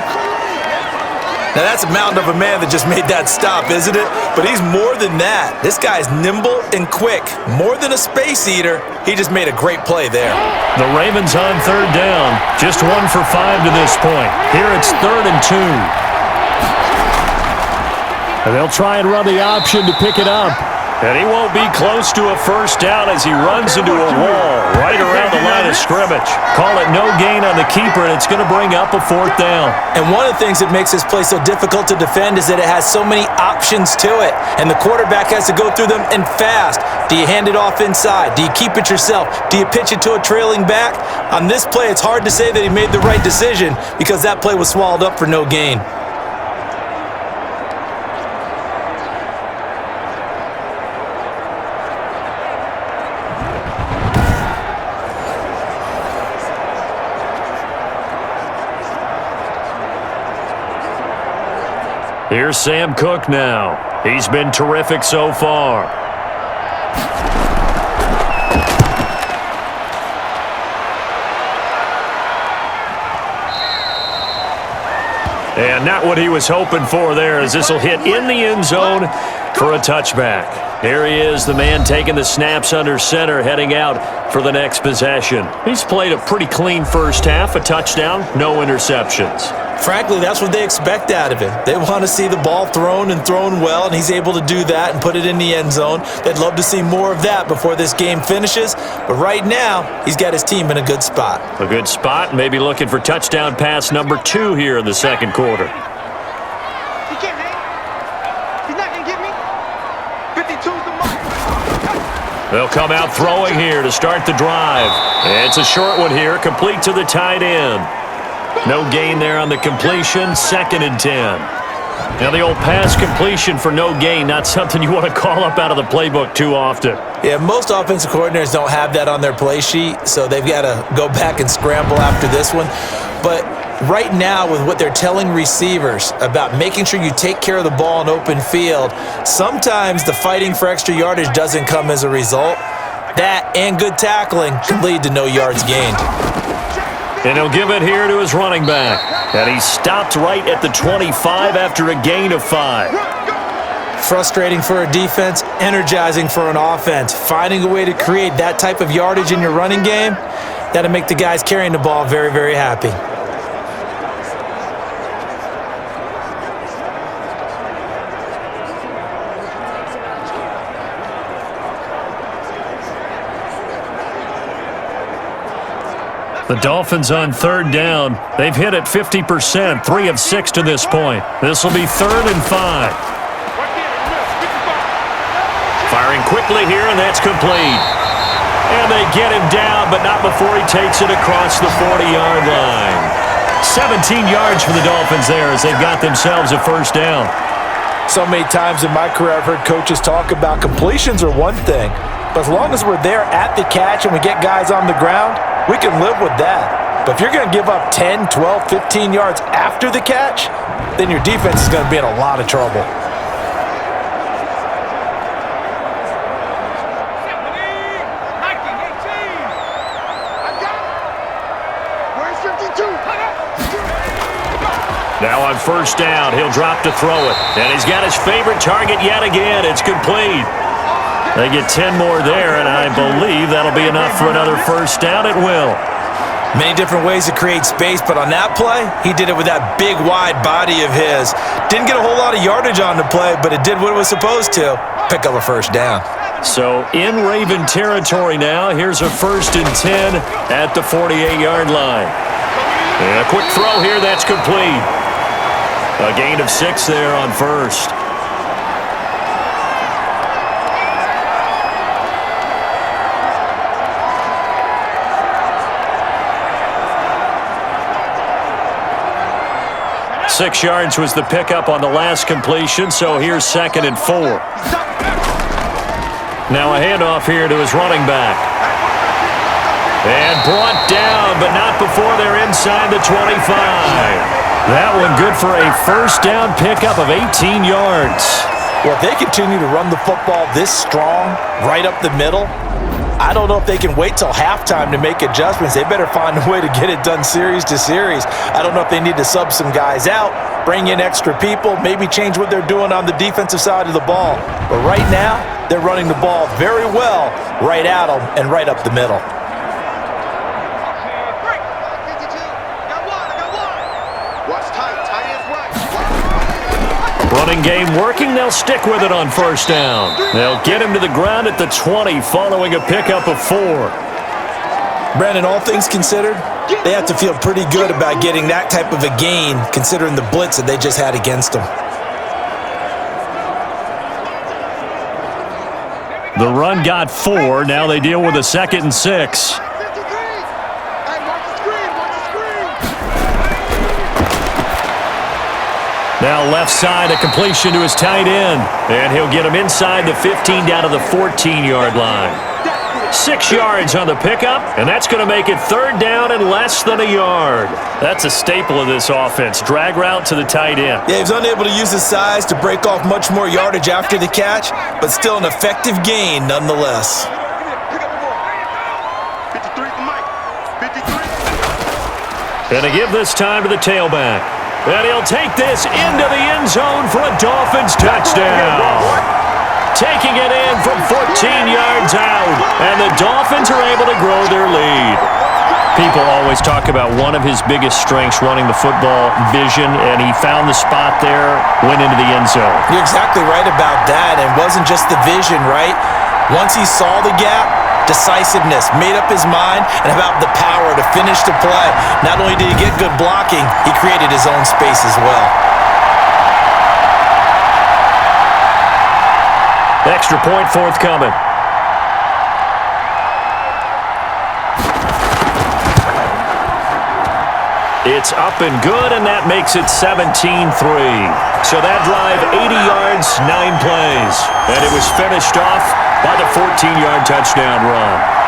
Now, that's a mountain of a man that just made that stop, isn't it? But he's more than that. This guy's nimble and quick. More than a space eater, he just made a great play there. The Ravens on 3rd down. Just 1 for 5 to this point. Here it's 3rd and 2. And they'll try and run the option to pick it up. And he won't be close to a first down as he runs into a wall right around the line of scrimmage. Call it no gain on the keeper, and it's going to bring up a 4th down. And one of the things that makes this play so difficult to defend is that it has so many options to it. And the quarterback has to go through them and fast. Do you hand it off inside? Do you keep it yourself? Do you pitch it to a trailing back? On this play, it's hard to say that he made the right decision because that play was swallowed up for no gain. Here's Sam Cook now. He's been terrific so far. And not what he was hoping for there, as this will hit in the end zone for a touchback. Here he is, the man taking the snaps under center, heading out for the next possession. He's played a pretty clean first half, a touchdown, no interceptions. Frankly, that's what they expect out of him. They want to see the ball thrown and thrown well, and he's able to do that and put it in the end zone. They'd love to see more of that before this game finishes. But right now, he's got his team in a good spot. A good spot, maybe looking for touchdown pass number 2 here in the second quarter. He can't hang. He's not going to get me. 52's the mark. They'll come out throwing here to start the drive. It's a short one here, complete to the tight end. No gain there on the completion, 2nd and 10. Now the old pass completion for no gain, not something you want to call up out of the playbook too often. Yeah, most offensive coordinators don't have that on their play sheet, so they've got to go back and scramble after this one. But right now, with what they're telling receivers about making sure you take care of the ball in open field, sometimes the fighting for extra yardage doesn't come as a result. That and good tackling can lead to no yards gained. And he'll give it here to his running back. And he stopped right at the 25 after a gain of 5. Frustrating for a defense, energizing for an offense. Finding a way to create that type of yardage in your running game, that'll make the guys carrying the ball very, very happy. The Dolphins on 3rd down. They've hit it 50%, 3 of 6 to this point. This will be 3rd and 5. Firing quickly here, and that's complete. And they get him down, but not before he takes it across the 40-yard line. 17 yards for the Dolphins there as they've got themselves a first down. So many times in my career I've heard coaches talk about completions are one thing, but as long as we're there at the catch and we get guys on the ground, we can live with that. But if you're going to give up 10, 12, 15 yards after the catch, then your defense is going to be in a lot of trouble. Now on first down, he'll drop to throw it. And he's got his favorite target yet again. It's complete. They get 10 more there, and I believe that'll be enough for another first down. It will. Many different ways to create space, but on that play, he did it with that big, wide body of his. Didn't get a whole lot of yardage on the play, but it did what it was supposed to. Pick up a first down. So in Raven territory now, here's a 1st and 10 at the 48-yard line. And a quick throw here, that's complete. A gain of 6 there on first. Six yards was the pickup on the last completion, so here's 2nd and 4. Now a handoff here to his running back. And brought down, but not before they're inside the 25. That one good for a first down pickup of 18 yards. Well, if they continue to run the football this strong, right up the middle, I don't know if they can wait till halftime to make adjustments. They better find a way to get it done series to series. I don't know if they need to sub some guys out, bring in extra people, maybe change what they're doing on the defensive side of the ball. But right now, they're running the ball very well right at them and right up the middle. Running game working. They'll stick with it on first down. They'll get him to the ground at the 20 following a pickup of 4. Brandon, all things considered, they have to feel pretty good about getting that type of a gain considering the blitz that they just had against them. The run got 4. Now they deal with a 2nd and 6. Now left side, a completion to his tight end. And he'll get him inside the 15 down to the 14-yard line. 6 yards on the pickup, and that's going to make it 3rd down and less than a yard. That's a staple of this offense. Drag route to the tight end. Yeah, he was unable to use his size to break off much more yardage after the catch, but still an effective gain nonetheless. And to give this time to the tailback. And he'll take this into the end zone for a Dolphins touchdown. Taking it in from 14 yards out. And the Dolphins are able to grow their lead. People always talk about one of his biggest strengths running the football, vision, and he found the spot there, went into the end zone. You're exactly right about that. And it wasn't just the vision, right? Once he saw the gap, decisiveness, made up his mind, and about the power to finish the play. Not only did he get good blocking, he created his own space as well. Extra point forthcoming. It's up and good, and that makes it 17-3. So that drive, 80 yards, 9 plays. And it was finished off by the 14-yard touchdown run.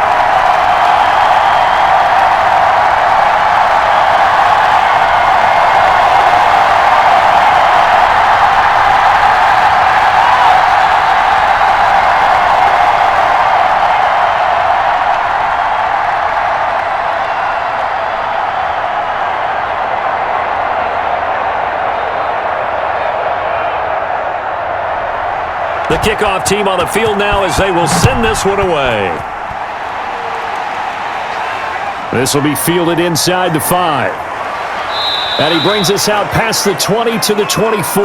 The kickoff team on the field now as they will send this one away. This will be fielded inside the 5. And he brings us out past the 20 to the 24.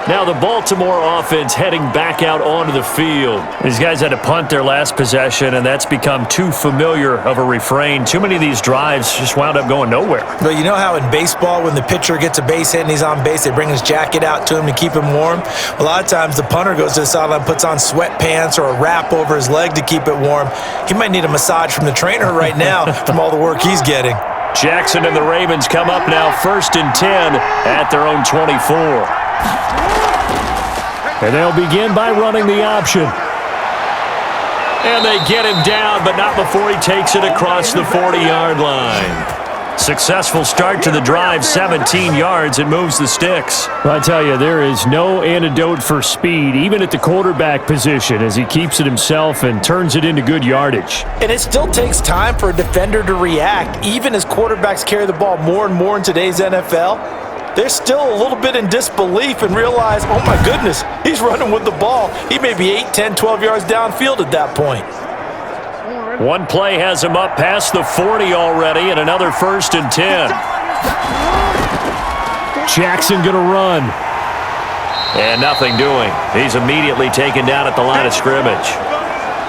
Now the Baltimore offense heading back out onto the field. These guys had to punt their last possession, and that's become too familiar of a refrain. Too many of these drives just wound up going nowhere. But you know how in baseball, when the pitcher gets a base hit and he's on base, they bring his jacket out to him to keep him warm? A lot of times the punter goes to the sideline, puts on sweatpants or a wrap over his leg to keep it warm. He might need a massage from the trainer right now from all the work he's getting. Jackson and the Ravens come up now 1st and 10 at their own 24. And they'll begin by running the option. And they get him down, but not before he takes it across the 40-yard line. Successful start to the drive, 17 yards, and moves the sticks. I tell you, there is no antidote for speed, even at the quarterback position, as he keeps it himself and turns it into good yardage. And it still takes time for a defender to react, even as quarterbacks carry the ball more and more in today's NFL. They're still a little bit in disbelief and realize, oh my goodness, he's running with the ball. He may be 8, 10, 12 yards downfield at that point. One play has him up past the 40 already, and another 1st and 10. Jackson gonna run. And nothing doing. He's immediately taken down at the line of scrimmage.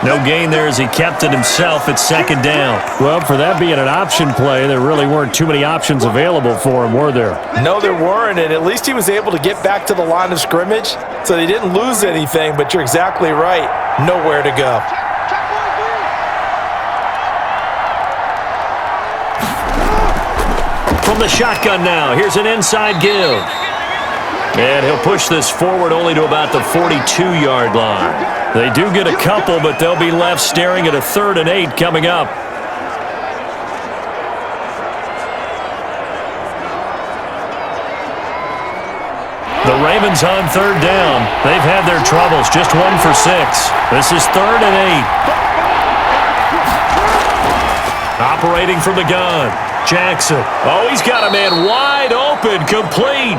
No gain there as he kept it himself at 2nd down. Well, for that being an option play, there really weren't too many options available for him, were there? No, there weren't, and at least he was able to get back to the line of scrimmage, so they didn't lose anything, but you're exactly right. Nowhere to go. From the shotgun now, here's an inside give. And he'll push this forward only to about the 42-yard line. They do get a couple, but they'll be left staring at a 3rd and 8 coming up. The Ravens on third down. They've had their troubles, just 1 for 6. This is 3rd and 8. Operating from the gun, Jackson. Oh, he's got a man wide open, complete.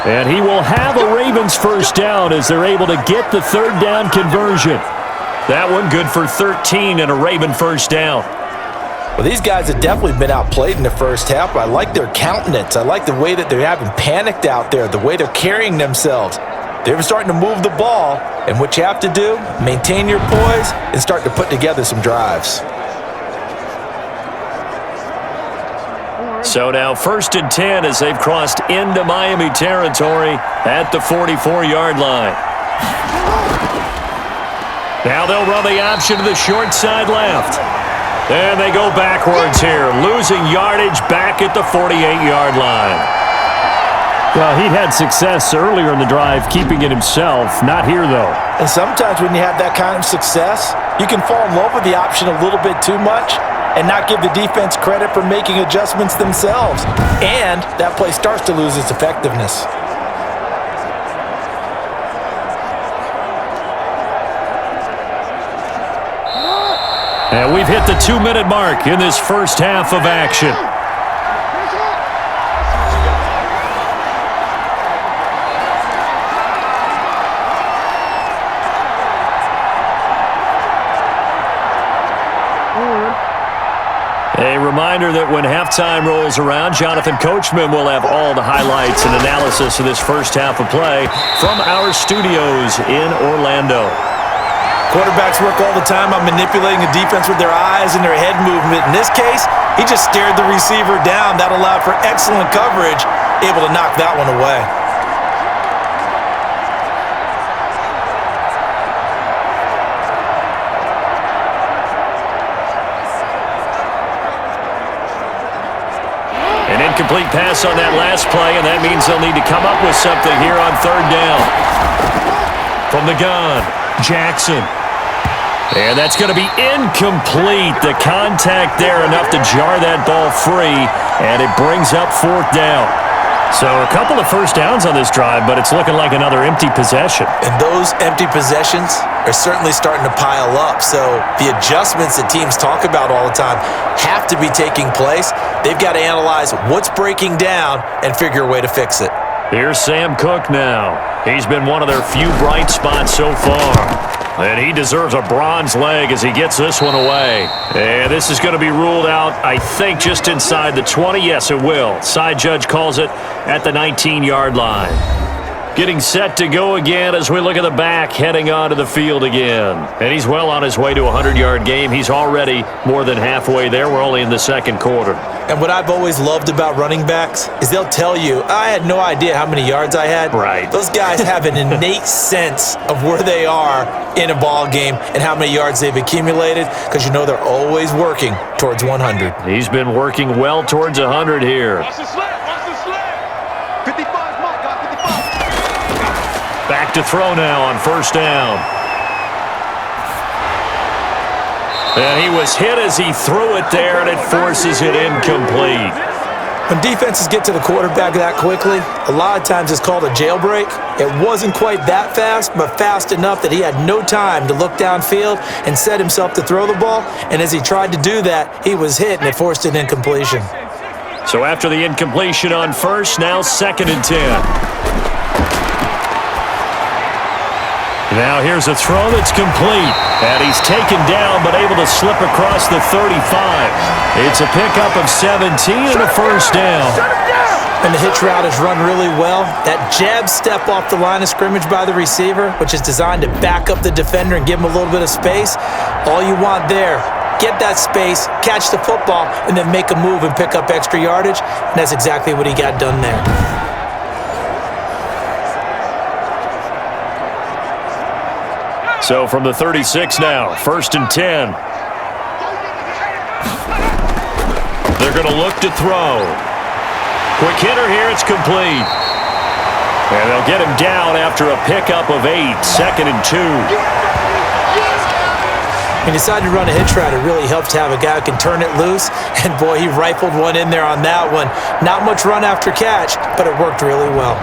And he will have a Ravens first down as they're able to get the third down conversion. That one good for 13 and a Raven first down. Well, these guys have definitely been outplayed in the first half, but I like their countenance. I like the way that they're having panicked out there, the way they're carrying themselves. They're starting to move the ball, and what you have to do, maintain your poise and start to put together some drives. So now 1st and 10 as they've crossed into Miami territory at the 44-yard line. Now they'll run the option to the short side left. And they go backwards here, losing yardage back at the 48-yard line. Well, he had success earlier in the drive keeping it himself. Not here, though. And sometimes when you have that kind of success, you can fall in love with the option a little bit too much and not give the defense credit for making adjustments themselves. And that play starts to lose its effectiveness. And we've hit the 2-minute mark in this first half of action. A reminder that when halftime rolls around, Jonathan Coachman will have all the highlights and analysis of this first half of play from our studios in Orlando. Quarterbacks work all the time on manipulating the defense with their eyes and their head movement. In this case, he just stared the receiver down. That allowed for excellent coverage, able to knock that one away. An incomplete pass on that last play, and that means they'll need to come up with something here on third down. From the gun, Jackson. And that's going to be incomplete. The contact there enough to jar that ball free, and it brings up 4th down. So a couple of first downs on this drive, but it's looking like another empty possession. And those empty possessions are certainly starting to pile up. So the adjustments that teams talk about all the time have to be taking place. They've got to analyze what's breaking down and figure a way to fix it. Here's Sam Cook now. He's been one of their few bright spots so far. And he deserves a bronze leg as he gets this one away. And this is going to be ruled out, I think, just inside the 20. Yes, it will. Side judge calls it at the 19-yard line. Getting set to go again as we look at the back, heading onto the field again. And he's well on his way to a 100-yard game. He's already more than halfway there. We're only in the second quarter. And what I've always loved about running backs is they'll tell you, I had no idea how many yards I had. Right. Those guys have an innate sense of where they are in a ball game and how many yards they've accumulated because you know they're always working towards 100. He's been working well towards 100 here. Watch the slip. Watch the slip. 55 mark. Got 55. Back to throw now on first down. And he was hit as he threw it there, and it forces it incomplete. When defenses get to the quarterback that quickly, a lot of times it's called a jailbreak. It wasn't quite that fast, but fast enough that he had no time to look downfield and set himself to throw the ball. And as he tried to do that, he was hit, and it forced an incompletion. So after the incompletion on first, now 2nd and 10. Now here's a throw that's complete. And he's taken down but able to slip across the 35. It's a pickup of 17 and a first down. And the hitch route is run really well. That jab step off the line of scrimmage by the receiver, which is designed to back up the defender and give him a little bit of space. All you want there, get that space, catch the football, and then make a move and pick up extra yardage. And that's exactly what he got done there. So from the 36 now, 1st and 10. They're going to look to throw. Quick hitter here, it's complete. And they'll get him down after a pickup of 8, 2nd and 2. He decided to run a hitch route. It really helps to have a guy who can turn it loose. And boy, he rifled one in there on that one. Not much run after catch, but it worked really well.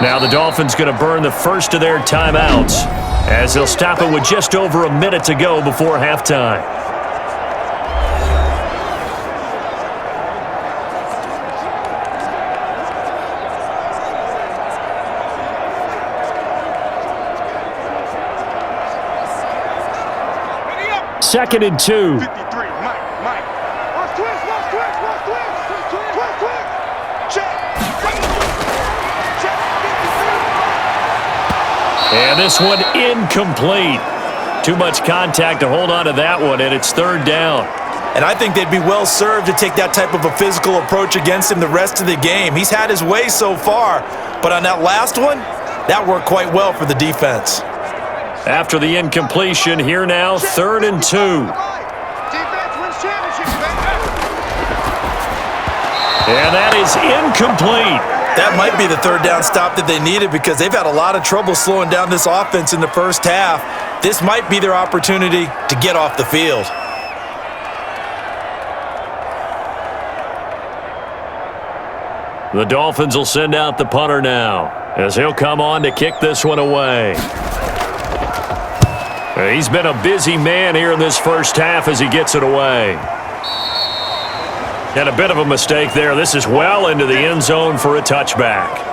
Now the Dolphins going to burn the first of their timeouts as they'll stop it with just over a minute to go before halftime. Second and 2. 53, Mike. Watch twist. Check. And this one incomplete. Too much contact to hold on to that one, and it's third down. And I think they'd be well served to take that type of a physical approach against him the rest of the game. He's had his way so far, but on that last one, that worked quite well for the defense. After the incompletion, here now, third and 2. Defense wins championships, baby. And that is incomplete. That might be the third down stop that they needed because they've had a lot of trouble slowing down this offense in the first half. This might be their opportunity to get off the field. The Dolphins will send out the punter now as he'll come on to kick this one away. He's been a busy man here in this first half as he gets it away. And a bit of a mistake there. This is well into the end zone for a touchback.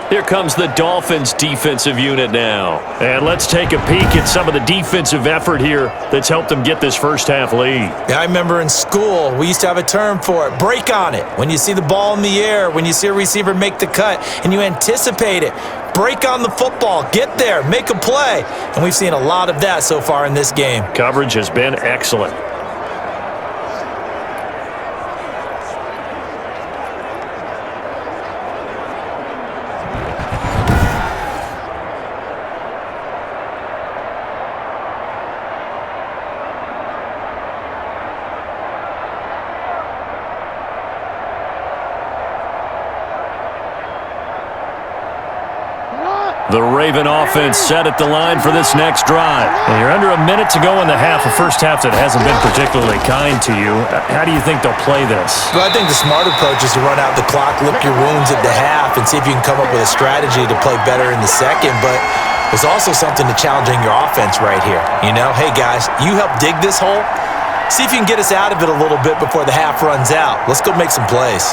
Here comes the Dolphins defensive unit now. And let's take a peek at some of the defensive effort here that's helped them get this first half lead. Yeah, I remember in school, we used to have a term for it, break on it. When you see the ball in the air, when you see a receiver make the cut, and you anticipate it, break on the football, get there, make a play. And we've seen a lot of that so far in this game. Coverage has been excellent. The Raven offense set at the line for this next drive. And you're under a minute to go in the half, a first half that hasn't been particularly kind to you. How do you think they'll play this? Well, I think the smart approach is to run out the clock, lick your wounds at the half, and see if you can come up with a strategy to play better in the second. But there's also something to challenging your offense right here. You know, hey, guys, you help dig this hole. See if you can get us out of it a little bit before the half runs out. Let's go make some plays.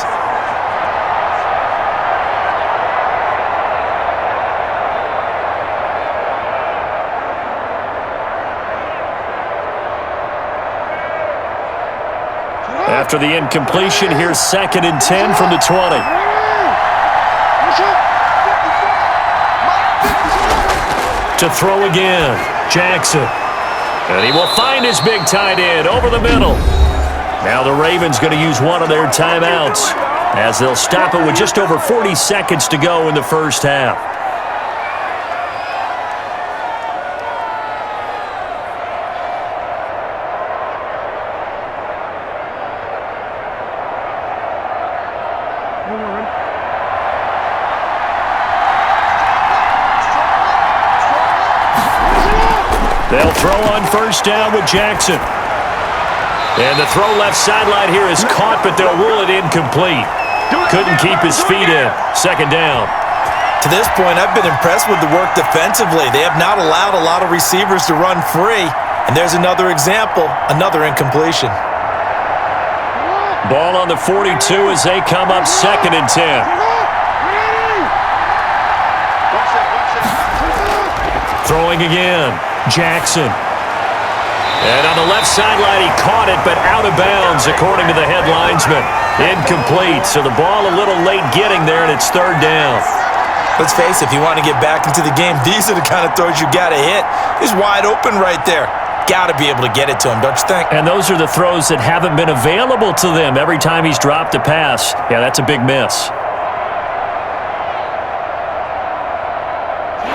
After the incompletion, here's second and 10 from the 20. To throw again, Jackson. And he will find his big tight end over the middle. Now the Ravens going to use one of their timeouts as they'll stop it with just over 40 seconds to go in the first half. They'll throw on first down with Jackson. And the throw left sideline here is caught, but they'll rule it incomplete. Couldn't keep his feet in. Second down. To this point, I've been impressed with the work defensively. They have not allowed a lot of receivers to run free. And there's another example, another incompletion. Ball on the 42 as they come up second and 10. Throwing again. Jackson. And on the left sideline, he caught it, but out of bounds, according to the head linesman. Incomplete, so the ball a little late getting there, and it's third down. Let's face it, if you want to get back into the game, these are the kind of throws you got to hit. He's wide open right there. Got to be able to get it to him, don't you think? And those are the throws that haven't been available to them every time he's dropped a pass. Yeah, that's a big miss.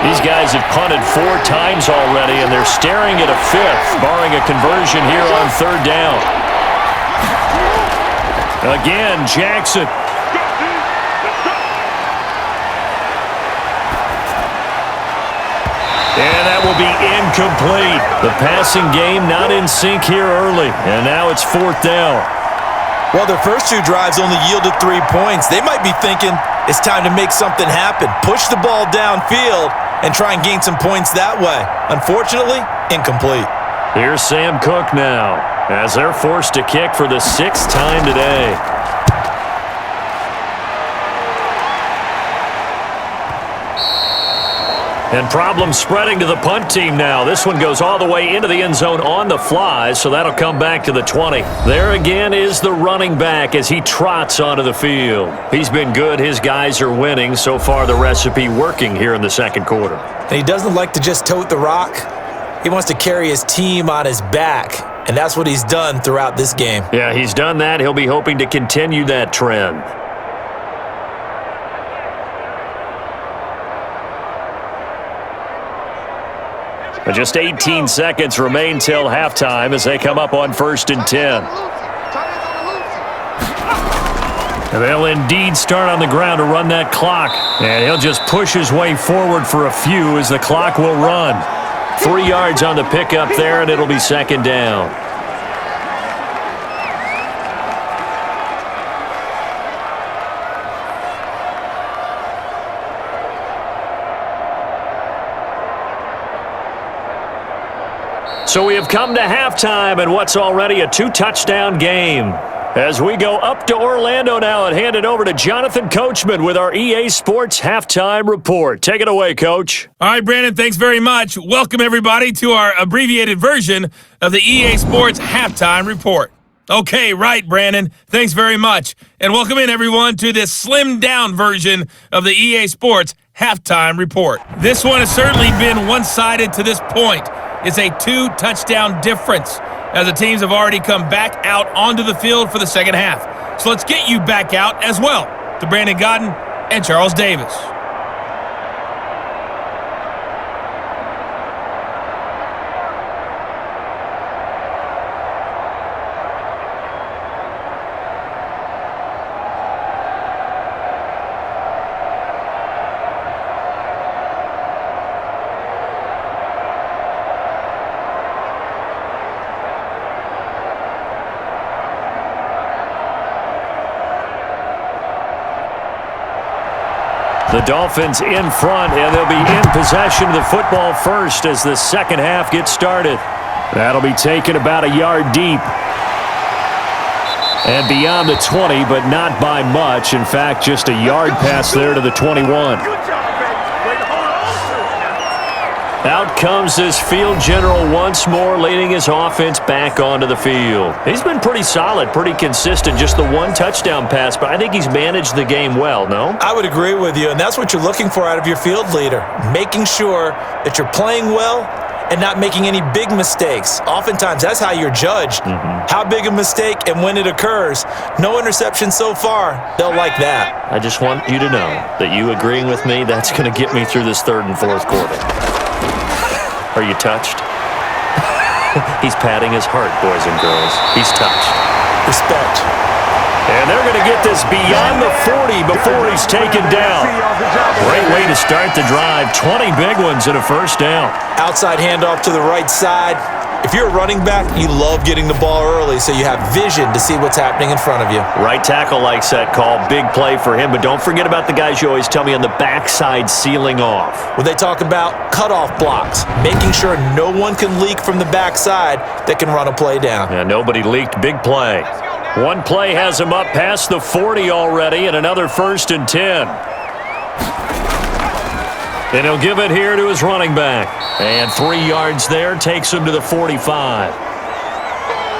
These guys have punted 4 times already, and they're staring at a 5th, barring a conversion here on third down. Again, Jackson. And that will be incomplete. The passing game not in sync here early, and now it's fourth down. Well, their first 2 drives only yielded 3 points. They might be thinking, It's time to make something happen. Push the ball downfield and try and gain some points that way. Unfortunately, incomplete. Here's Sam Cook now, as they're forced to kick for the 6th time today. And problems spreading to the punt team now. This one goes all the way into the end zone on the fly, so that'll come back to the 20. There again is the running back as he trots onto the field. He's been good. His guys are winning. So far, the recipe working here in the second quarter. And he doesn't like to just tote the rock. He wants to carry his team on his back, and that's what he's done throughout this game. Yeah, he's done that. He'll be hoping to continue that trend. But just 18 seconds remain till halftime as they come up on 1st and 10. And they'll indeed start on the ground to run that clock. And he'll just push his way forward for a few as the clock will run. 3 yards on the pickup there, and it'll be 2nd down. So we have come to halftime and what's already a 2-touchdown game. As we go up to Orlando now and hand it over to Jonathan Coachman with our EA Sports Halftime Report. Take it away, Coach. All right, Brandon, thanks very much. Welcome, everybody, to our abbreviated version of the EA Sports Halftime Report. Okay, right, Brandon. Thanks very much. And welcome in, everyone, to this slimmed-down version of the EA Sports Halftime Report. This one has certainly been one-sided to this point. It's a 2-touchdown difference as the teams have already come back out onto the field for the second half. So let's get you back out as well to Brandon Godden and Charles Davis. The Dolphins in front, and they'll be in possession of the football first as the second half gets started. That'll be taken about a yard deep. And beyond the 20, but not by much. In fact, just a yard pass there to the 21. Out comes this field general once more, leading his offense back onto the field. He's been pretty solid, pretty consistent, just the 1 touchdown pass, but I think he's managed the game well, no? I would agree with you, and that's what you're looking for out of your field leader, making sure that you're playing well and not making any big mistakes. Oftentimes, that's how you're judged. How big a mistake and when it occurs. No interception so far. They'll like that. I just want you to know that you agreeing with me, that's going to get me through this 3rd and 4th quarter. Are you touched? He's patting his heart, boys and girls. He's touched. Respect. And they're going to get this beyond the 40 before he's taken down. Great way to start the drive. 20 big ones and a 1st down. Outside handoff to the right side. If you're a running back, you love getting the ball early so you have vision to see what's happening in front of you. Right tackle likes that call. Big play for him, but don't forget about the guys you always tell me on the backside sealing off. When they talk about cutoff blocks, making sure no one can leak from the backside that can run a play down. Yeah, nobody leaked. Big play. One play has him up past the 40 already, and another 1st and 10. And he'll give it here to his running back. And 3 yards there takes him to the 45.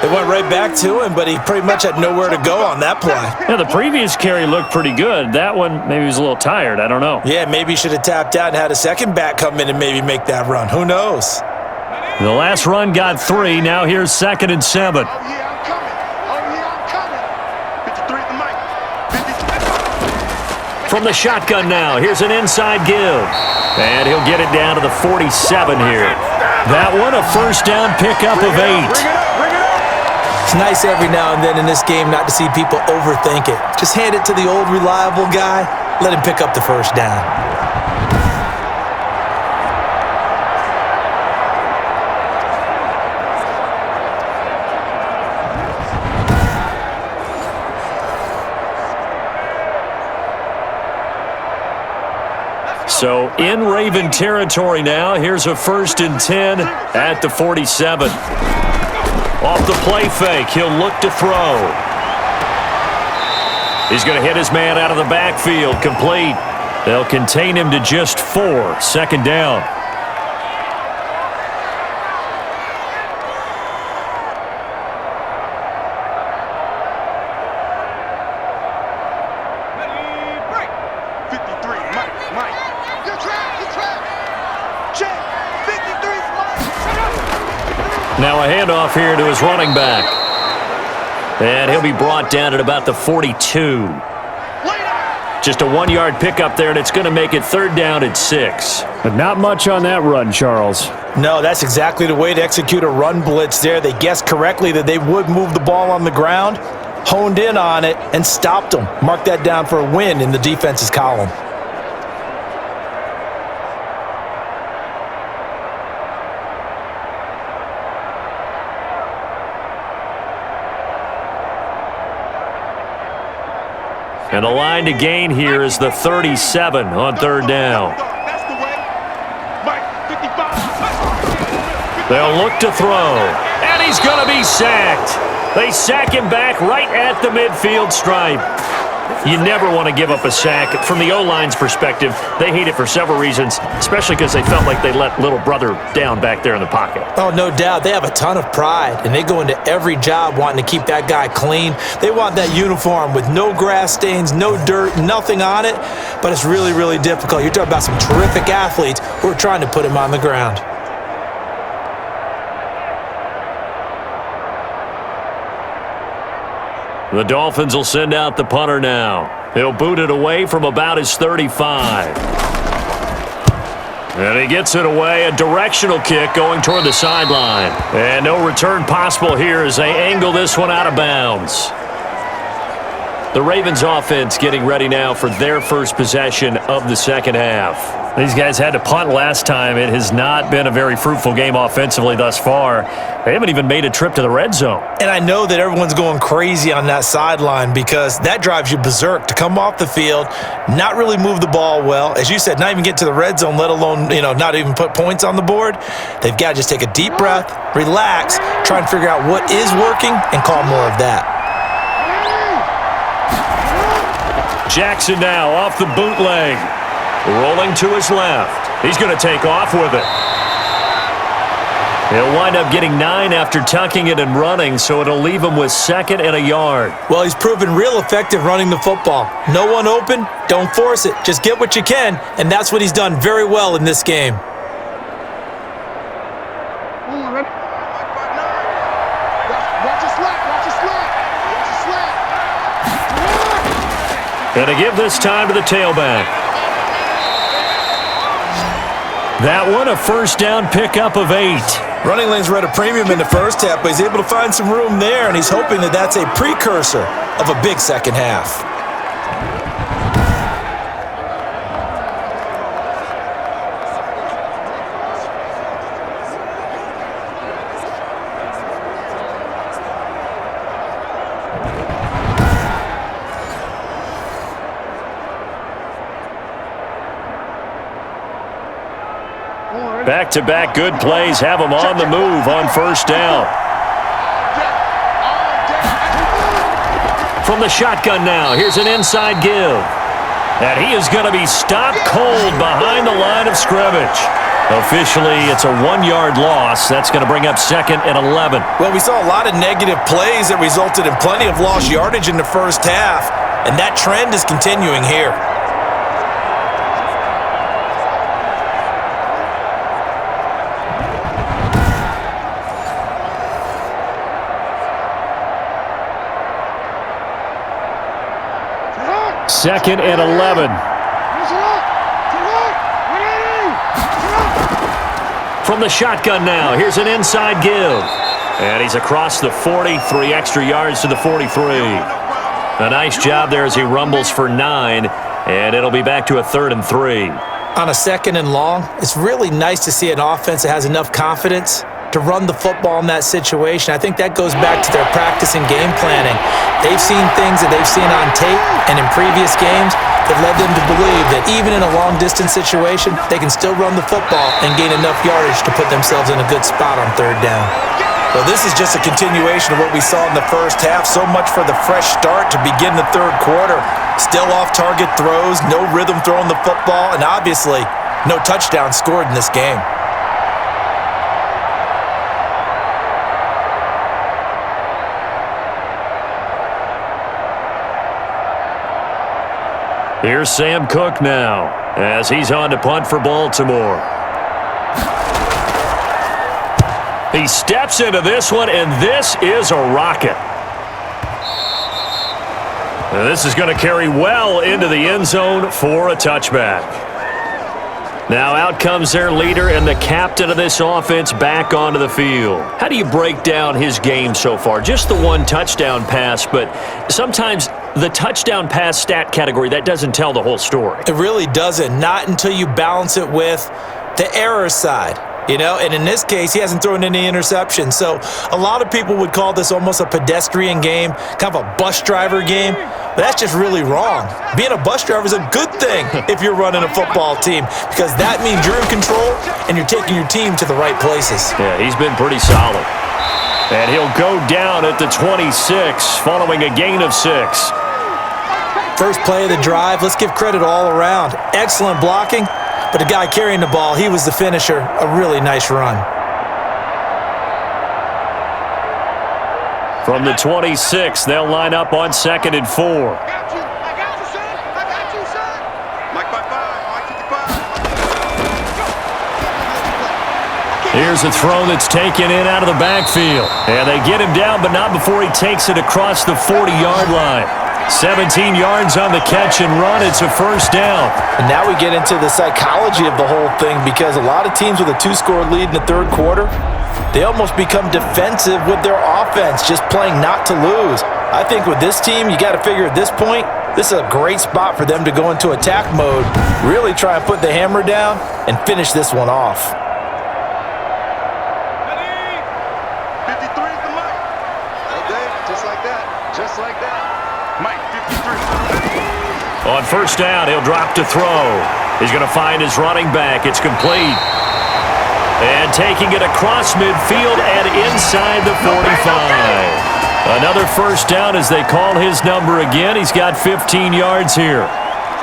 They went right back to him, but he pretty much had nowhere to go on that play. Yeah, the previous carry looked pretty good. That one, maybe he was a little tired. I don't know. Yeah, maybe he should have tapped out and had a second back come in and maybe make that run. Who knows? The last run got 3. Now here's 2nd and 7. Oh, yeah, I'm coming. Oh, yeah, I'm coming. 53 at the mic. 53. From the shotgun now, here's an inside give. And he'll get it down to the 47 here. That one, a 1st down pickup of 8. It's nice every now and then in this game not to see people overthink it. Just hand it to the old reliable guy. Let him pick up the 1st down. So in Raven territory now. Here's a 1st and 10 at the 47. Off the play fake, he'll look to throw. He's going to hit his man out of the backfield, complete. They'll contain him to just 4, 2nd down. Now a handoff here to his running back. And he'll be brought down at about the 42. Just a 1-yard pickup there, and it's going to make it 3rd down at 6. But not much on that run, Charles. No, that's exactly the way to execute a run blitz there. They guessed correctly that they would move the ball on the ground, honed in on it, and stopped them. Mark that down for a win in the defense's column. And the line to gain here is the 37 on 3rd down. They'll look to throw. And he's going to be sacked. They sack him back right at the midfield stripe. You never want to give up a sack. From the O-line's perspective, they hate it for several reasons, especially because they felt like they let little brother down back there in the pocket. Oh, no doubt. They have a ton of pride, and they go into every job wanting to keep that guy clean. They want that uniform with no grass stains, no dirt, nothing on it, but it's really, really difficult. You're talking about some terrific athletes who are trying to put him on the ground. The Dolphins will send out the punter now. He'll boot it away from about his 35. And he gets it away, a directional kick going toward the sideline. And no return possible here as they angle this one out of bounds. The Ravens offense getting ready now for their first possession of the 2nd half. These guys had to punt last time. It has not been a very fruitful game offensively thus far. They haven't even made a trip to the red zone. And I know that everyone's going crazy on that sideline because that drives you berserk to come off the field, not really move the ball well. As you said, not even get to the red zone, let alone, not even put points on the board. They've got to just take a deep breath, relax, try and figure out what is working and call more of that. Jackson now off the bootleg. Rolling to his left. He's going to take off with it. He'll wind up getting 9 after tucking it and running, so it'll leave him with 2nd and a yard. Well, he's proven real effective running the football. No one open, don't force it. Just get what you can, and that's what he's done very well in this game. And to give this time to the tailback. That one, a 1st down pickup of 8. Running lanes were at a premium in the first half, but he's able to find some room there, and he's hoping that that's a precursor of a big second half. Back-to-back good plays have him on the move on 1st down. From the shotgun now, here's an inside give. And he is going to be stopped cold behind the line of scrimmage. Officially, it's a 1-yard loss. That's going to bring up 2nd and 11. Well, we saw a lot of negative plays that resulted in plenty of lost yardage in the first half, and that trend is continuing here. Second and 11. From the shotgun now, here's an inside give. And he's across the 40, 3 extra yards to the 43. A nice job there as he rumbles for 9, and it'll be back to a 3rd and 3. On a 2nd and long, it's really nice to see an offense that has enough confidence to run the football in that situation. I think that goes back to their practice and game planning. They've seen things that they've seen on tape and in previous games that led them to believe that even in a long-distance situation, they can still run the football and gain enough yardage to put themselves in a good spot on third down. Well, this is just a continuation of what we saw in the first half. So much for the fresh start to begin the third quarter. Still off-target throws, no rhythm throwing the football, and obviously no touchdown scored in this game. Here's Sam Cook now as he's on to punt for Baltimore. He steps into this one, and this is a rocket. And this is going to carry well into the end zone for a touchback. Now out comes their leader and the captain of this offense back onto the field. How do you break down his game so far? Just the one touchdown pass, but sometimes the touchdown pass stat category, that doesn't tell the whole story. It really doesn't, not until you balance it with the error side. You know, and in this case, he hasn't thrown any interceptions. So a lot of people would call this almost a pedestrian game, kind of a bus driver game. But that's just really wrong. Being a bus driver is a good thing if you're running a football team, because that means you're in control and you're taking your team to the right places. Yeah, he's been pretty solid. And he'll go down at the 26 following a gain of 6. First play of the drive, let's give credit all around. Excellent blocking. But the guy carrying the ball, he was the finisher. A really nice run. From the 26, they'll line up on 2nd and 4. I got you, son. I got you, son. Mike by 5. Mike 55. Here's a throw that's taken in out of the backfield. And they get him down, but not before he takes it across the 40-yard line. 17 yards on the catch and run. It's a first down. And now we get into the psychology of the whole thing, because a lot of teams with a 2-score lead in the third quarter, they almost become defensive with their offense, just playing not to lose. I think with this team, you got to figure at this point, this is a great spot for them to go into attack mode, really try and put the hammer down and finish this one off. 53 is the mic. Okay, just like that. Just like that. Mike, 53. On first down, he'll drop to throw. He's going to find his running back. It's complete. And taking it across midfield and inside the 45. Another first down as they call his number again. He's got 15 yards here.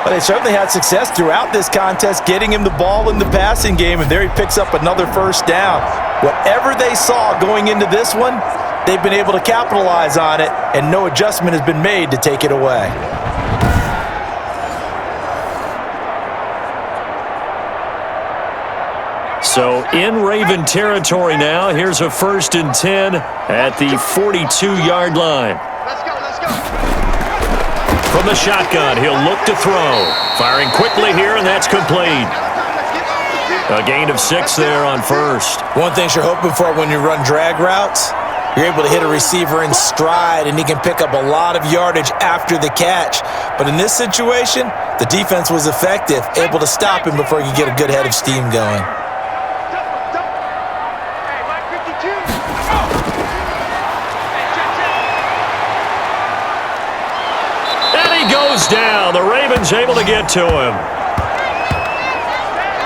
But they certainly had success throughout this contest, getting him the ball in the passing game, and there he picks up another first down. Whatever they saw going into this one, they've been able to capitalize on it, and no adjustment has been made to take it away. So in Raven territory now, here's a 1st and 10 at the 42-yard line. Let's go, let's go. From the shotgun, he'll look to throw. Firing quickly here, and that's complete. A gain of 6 there on first. One thing you're hoping for when you run drag routes, you're able to hit a receiver in stride, and he can pick up a lot of yardage after the catch. But in this situation, the defense was effective, able to stop him before he could get a good head of steam going. Hey, Mike 52. And he goes down. The Ravens able to get to him.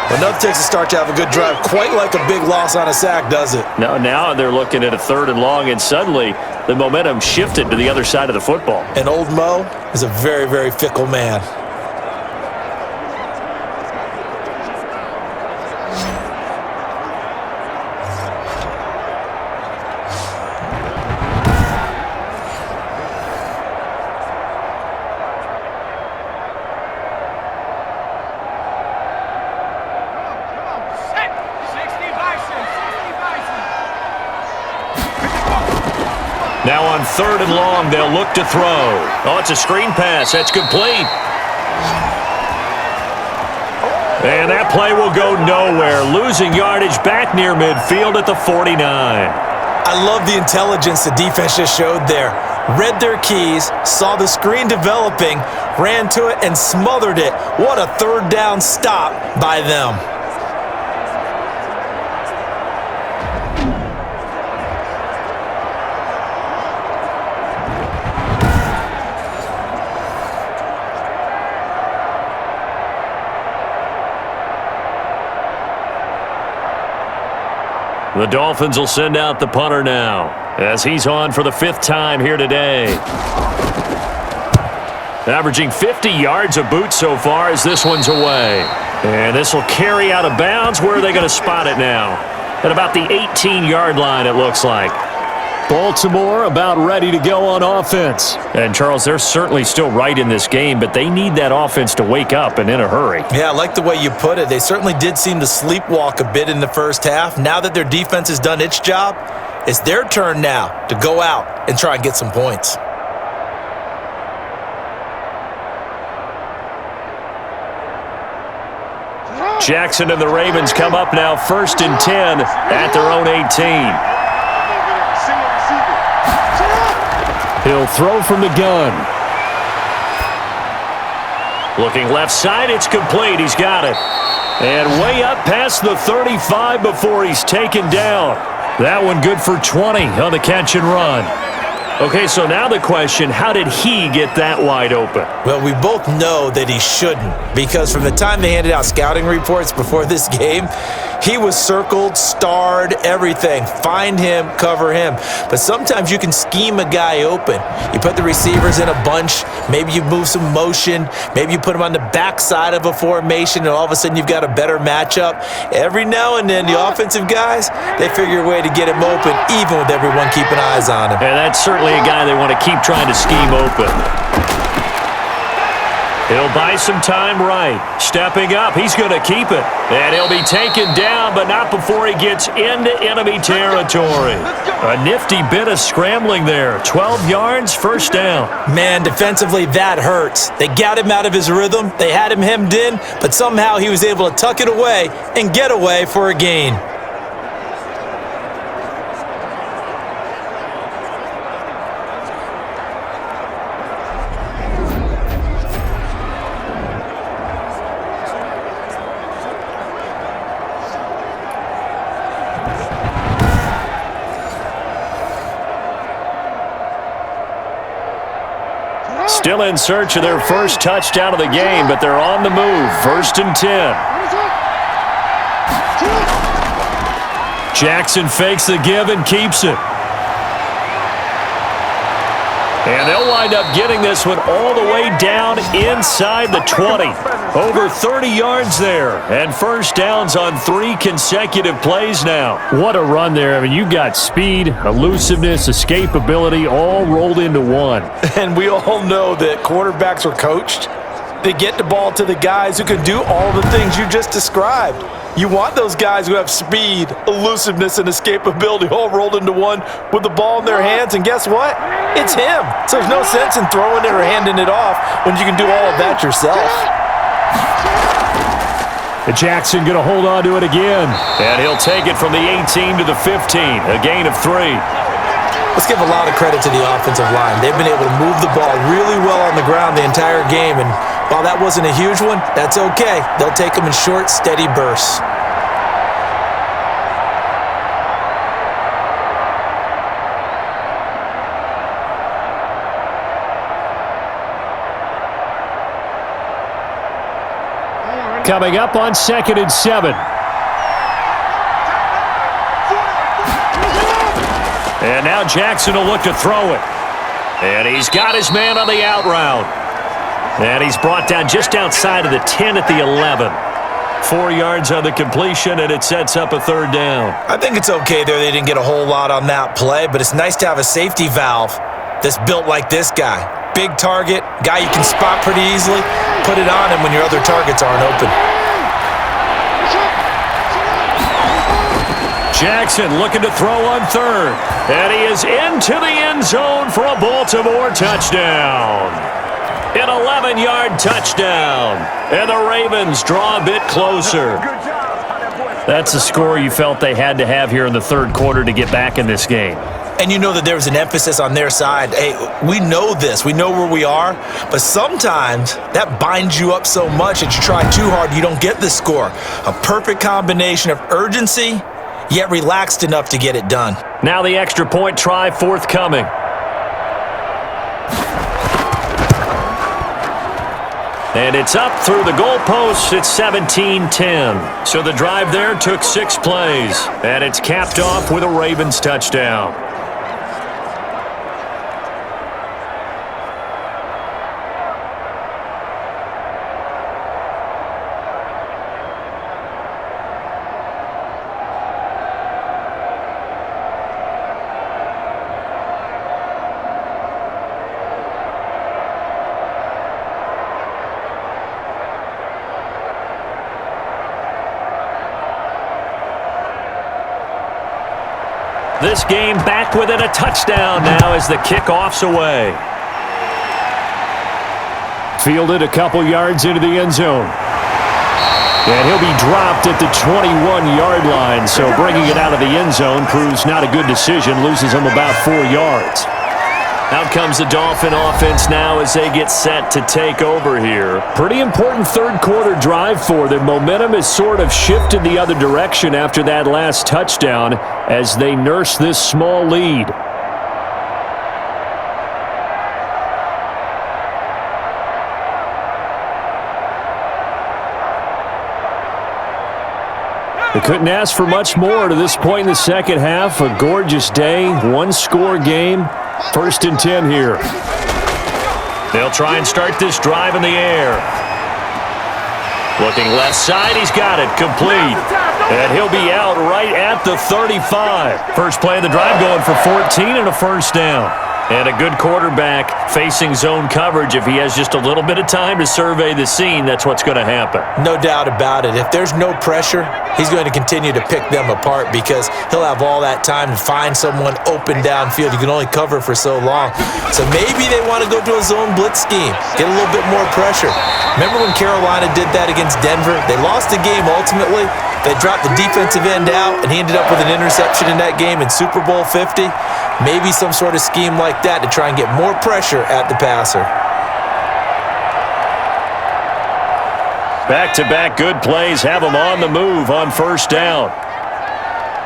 But nothing takes a start to have a good drive, quite like a big loss on a sack, does it? Now they're looking at a 3rd and long, and suddenly the momentum shifted to the other side of the football. And old Mo is a very, very fickle man. Now on 3rd and long, they'll look to throw. Oh, it's a screen pass. That's complete. And that play will go nowhere. Losing yardage back near midfield at the 49. I love the intelligence the defense just showed there. Read their keys, saw the screen developing, ran to it, and smothered it. What a 3rd down stop by them. The Dolphins will send out the punter now as he's on for the 5th time here today. Averaging 50 yards a boot so far as this one's away. And this will carry out of bounds. Where are they going to spot it now? At about the 18-yard line, it looks like. Baltimore about ready to go on offense. And, Charles, they're certainly still right in this game, but they need that offense to wake up and in a hurry. Yeah, I like the way you put it. They certainly did seem to sleepwalk a bit in the first half. Now that their defense has done its job, it's their turn now to go out and try and get some points. Jackson and the Ravens come up now 1st and 10 at their own 18. He'll throw from the gun. Looking left side, it's complete. He's got it. And way up past the 35 before he's taken down. That one good for 20 on the catch and run. Okay, so now the question, how did he get that wide open? Well, we both know that he shouldn't, because from the time they handed out scouting reports before this game, he was circled, starred, everything. Find him, cover him. But sometimes you can scheme a guy open. You put the receivers in a bunch. Maybe you move some motion. Maybe you put him on the backside of a formation, and all of a sudden you've got a better matchup. Every now and then, the offensive guys, they figure a way to get him open, even with everyone keeping eyes on him. And that's certainly a guy they want to keep trying to scheme open. He'll buy some time right. Stepping up, he's going to keep it. And he'll be taken down, but not before he gets into enemy territory. A nifty bit of scrambling there. 12 yards, 1st down. Man, defensively, that hurts. They got him out of his rhythm. They had him hemmed in, but somehow he was able to tuck it away and get away for a gain. Still in search of their first touchdown of the game, but they're on the move. 1st and 10. Jackson fakes the give and keeps it. And they'll wind up getting this one all the way down inside the 20. Over 30 yards there. And 1st downs on 3 consecutive plays now. What a run there. I mean, you got speed, elusiveness, escapability all rolled into one. And we all know that quarterbacks are coached. They get the ball to the guys who can do all the things you just described. You want those guys who have speed, elusiveness, and escapability all rolled into one with the ball in their hands, and guess what? It's him. So there's no sense in throwing it or handing it off when you can do all of that yourself. Jackson going to hold on to it again. And he'll take it from the 18 to the 15, a gain of 3. Let's give a lot of credit to the offensive line. They've been able to move the ball really well on the ground the entire game, and while that wasn't a huge one, that's okay. They'll take them in short, steady bursts. Coming up on 2nd and 7. And now Jackson will look to throw it. And he's got his man on the out route. And he's brought down just outside of the 10 at the 11. 4 yards on the completion, and it sets up a 3rd down. I think it's okay there. They didn't get a whole lot on that play, but it's nice to have a safety valve that's built like this guy. Big target, guy you can spot pretty easily. Put it on him when your other targets aren't open. Jackson looking to throw on 3rd. And he is into the end zone for a Baltimore touchdown. An 11-yard touchdown. And the Ravens draw a bit closer. That's a score you felt they had to have here in the 3rd quarter to get back in this game. And you know that there was an emphasis on their side. Hey, we know this. We know where we are. But sometimes that binds you up so much that you try too hard, you don't get the score. A perfect combination of urgency, yet relaxed enough to get it done. Now the extra point try forthcoming. And it's up through the goalposts. It's 17-10. So the drive there took 6 plays. And it's capped off with a Ravens touchdown. This game back within a touchdown now as the kickoff's away. Fielded a couple yards into the end zone. And he'll be dropped at the 21-yard line, so bringing it out of the end zone proves not a good decision, loses him about 4 yards. Out comes the Dolphin offense now as they get set to take over here. Pretty important third quarter drive for them. Momentum has sort of shifted the other direction after that last touchdown as they nurse this small lead. They couldn't ask for much more to this point in the second half. A gorgeous day, one-score game. 1st and 10 here. They'll try and start this drive in the air. Looking left side, he's got it, complete. And he'll be out right at the 35. First play of the drive going for 14 and a first down. And a good quarterback facing zone coverage. If he has just a little bit of time to survey the scene, that's what's going to happen. No doubt about it. If there's no pressure, he's going to continue to pick them apart because he'll have all that time to find someone open downfield. You can only cover for so long. So maybe they want to go to a zone blitz scheme, get a little bit more pressure. Remember when Carolina did that against Denver? They lost the game ultimately. They dropped the defensive end out, and he ended up with an interception in that game in Super Bowl 50. Maybe some sort of scheme like that to try and get more pressure at the passer. Back-to-back good plays have him on the move on first down.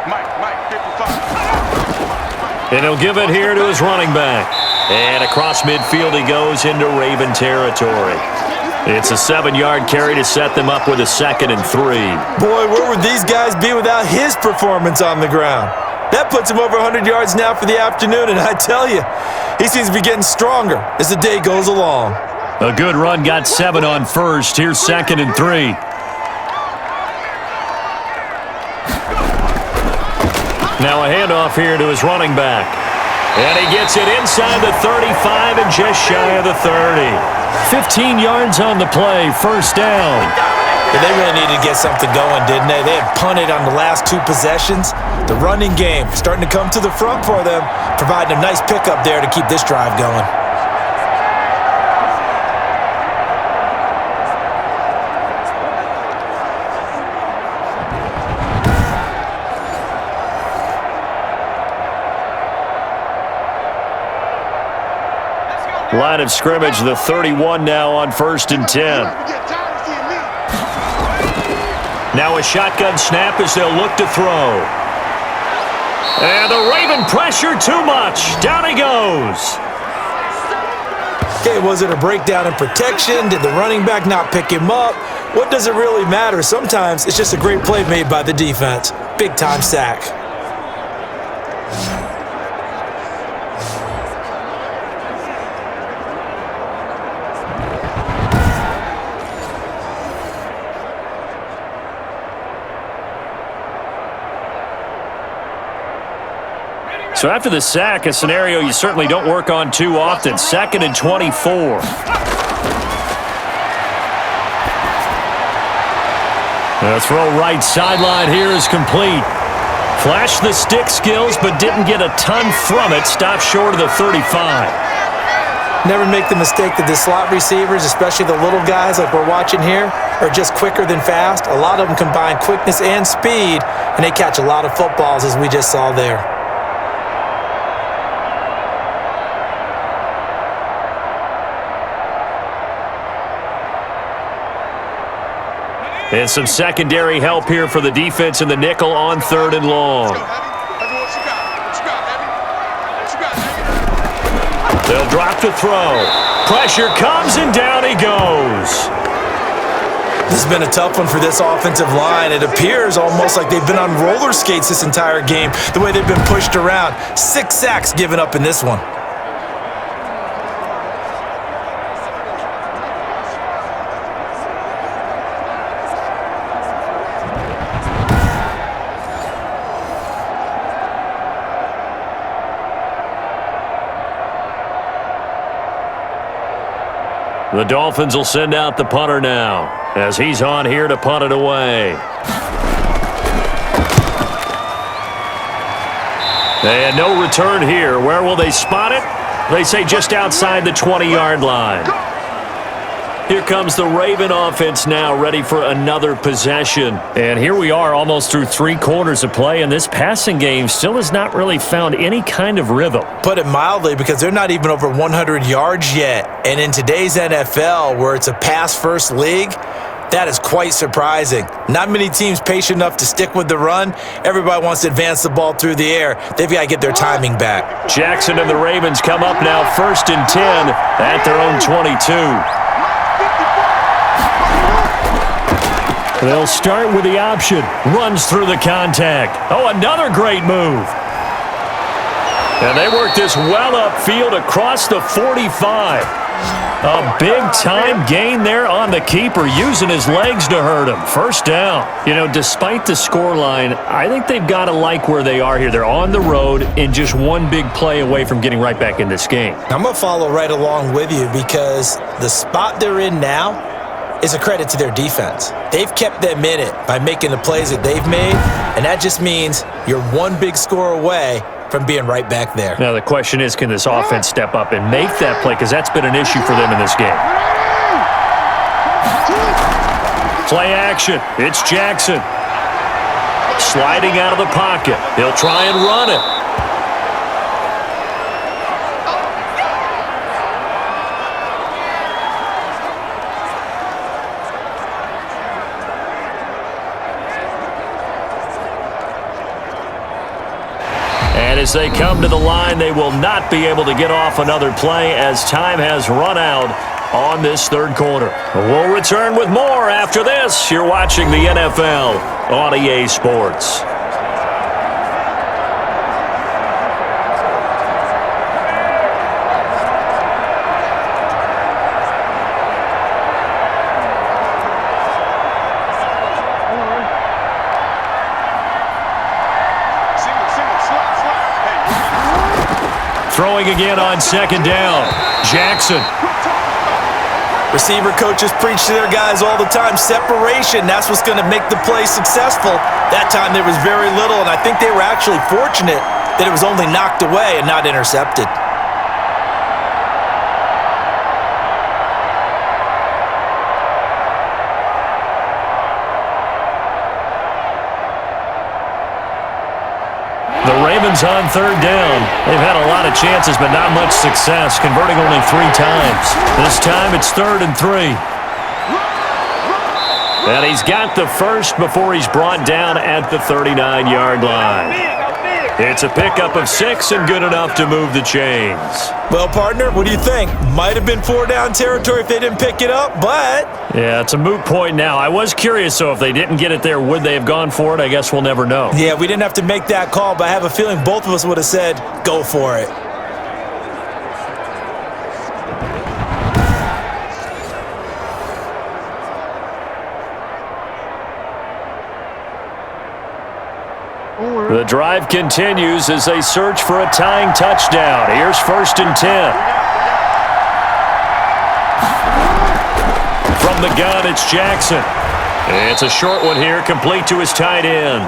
Mike, 55. And he'll give it here to his running back. And across midfield he goes into Raven territory. It's a 7-yard carry to set them up with a 2nd and 3. Boy, where would these guys be without his performance on the ground? That puts him over 100 yards now for the afternoon, and I tell you, he seems to be getting stronger as the day goes along. A good run got 7 on first. Here's 2nd and 3. Now a handoff here to his running back. And he gets it inside the 35 and just shy of the 30. 15 yards on the play, first down. Yeah, they really needed to get something going, didn't they? They had punted on the last 2 possessions. The running game starting to come to the front for them, providing a nice pickup there to keep this drive going. Line of scrimmage, the 31 now on 1st and 10. Now a shotgun snap as they'll look to throw. And the Raven pressure too much. Down he goes. Okay, was it a breakdown in protection? Did the running back not pick him up? What does it really matter? Sometimes it's just a great play made by the defense. Big-time sack. So after the sack, a scenario you certainly don't work on too often. 2nd and 24. The throw right sideline here is complete. Flashed the stick skills, but didn't get a ton from it. Stopped short of the 35. Never make the mistake that the slot receivers, especially the little guys like we're watching here, are just quicker than fast. A lot of them combine quickness and speed, and they catch a lot of footballs, as we just saw there. And some secondary help here for the defense in the nickel on 3rd and long. They'll drop to throw. Pressure comes and down he goes. This has been a tough one for this offensive line. It appears almost like they've been on roller skates this entire game, the way they've been pushed around. 6 sacks given up in this one. The Dolphins will send out the punter now as he's on here to punt it away. And no return here. Where will they spot it? They say just outside the 20-yard line. Here comes the Raven offense now, ready for another possession. And here we are almost through 3 quarters of play, and this passing game still has not really found any kind of rhythm. Put it mildly, because they're not even over 100 yards yet. And in today's NFL, where it's a pass-first league, that is quite surprising. Not many teams patient enough to stick with the run. Everybody wants to advance the ball through the air. They've got to get their timing back. Jackson and the Ravens come up now 1st and 10 at their own 22. They'll start with the option. Runs through the contact. Oh, another great move. And they work this well upfield across the 45. A big-time gain there on the keeper, using his legs to hurt him. First down. You know, despite the scoreline, I think they've got to like where they are here. They're on the road and just one big play away from getting right back in this game. I'm going to follow right along with you, because the spot they're in now is a credit to their defense. They've kept them in it by making the plays that they've made, and that just means you're one big score away from being right back there. Now the question is, can this offense step up and make that play? Because that's been an issue for them in this game. Play action. It's Jackson. Sliding out of the pocket. He'll try and run it. As they come to the line, they will not be able to get off another play as time has run out on this 3rd quarter. We'll return with more after this. You're watching the NFL on EA Sports. Throwing again on 2nd down. Jackson. Receiver coaches preach to their guys all the time. Separation, that's what's going to make the play successful. That time there was very little, and I think they were actually fortunate that it was only knocked away and not intercepted. The Ravens on 3rd down. They've had a lot of chances, but not much success, converting only 3 times. This time it's 3rd and 3. And he's got the first before he's brought down at the 39-yard line. It's a pickup of 6 and good enough to move the chains. Well, partner, what do you think? Might have been 4-down territory if they didn't pick it up, but... Yeah, it's a moot point now. I was curious, so if they didn't get it there, would they have gone for it? I guess we'll never know. Yeah, we didn't have to make that call, but I have a feeling both of us would have said, go for it. The drive continues as they search for a tying touchdown. Here's 1st and 10. From the gun, it's Jackson. It's a short one here, complete to his tight end.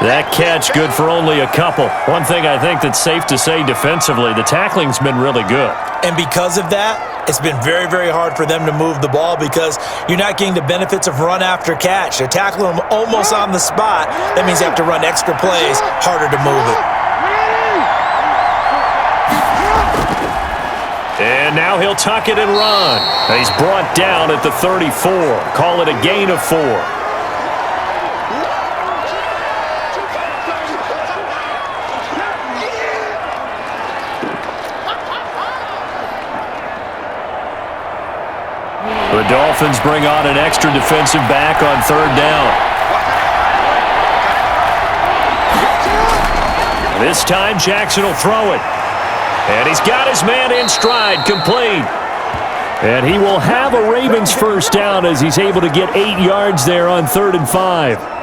That catch good for only a couple. One thing I think that's safe to say defensively, the tackling's been really good. And because of that, it's been very, very hard for them to move the ball because you're not getting the benefits of run after catch. They're tackling them almost on the spot. That means you have to run extra plays, harder to move it. And now he'll tuck it and run. He's brought down at the 34. Call it a gain of 4. The Dolphins bring on an extra defensive back on third down. This time, Jackson will throw it. And he's got his man in stride, complete. And he will have a Ravens first down as he's able to get 8 yards there on 3rd and 5.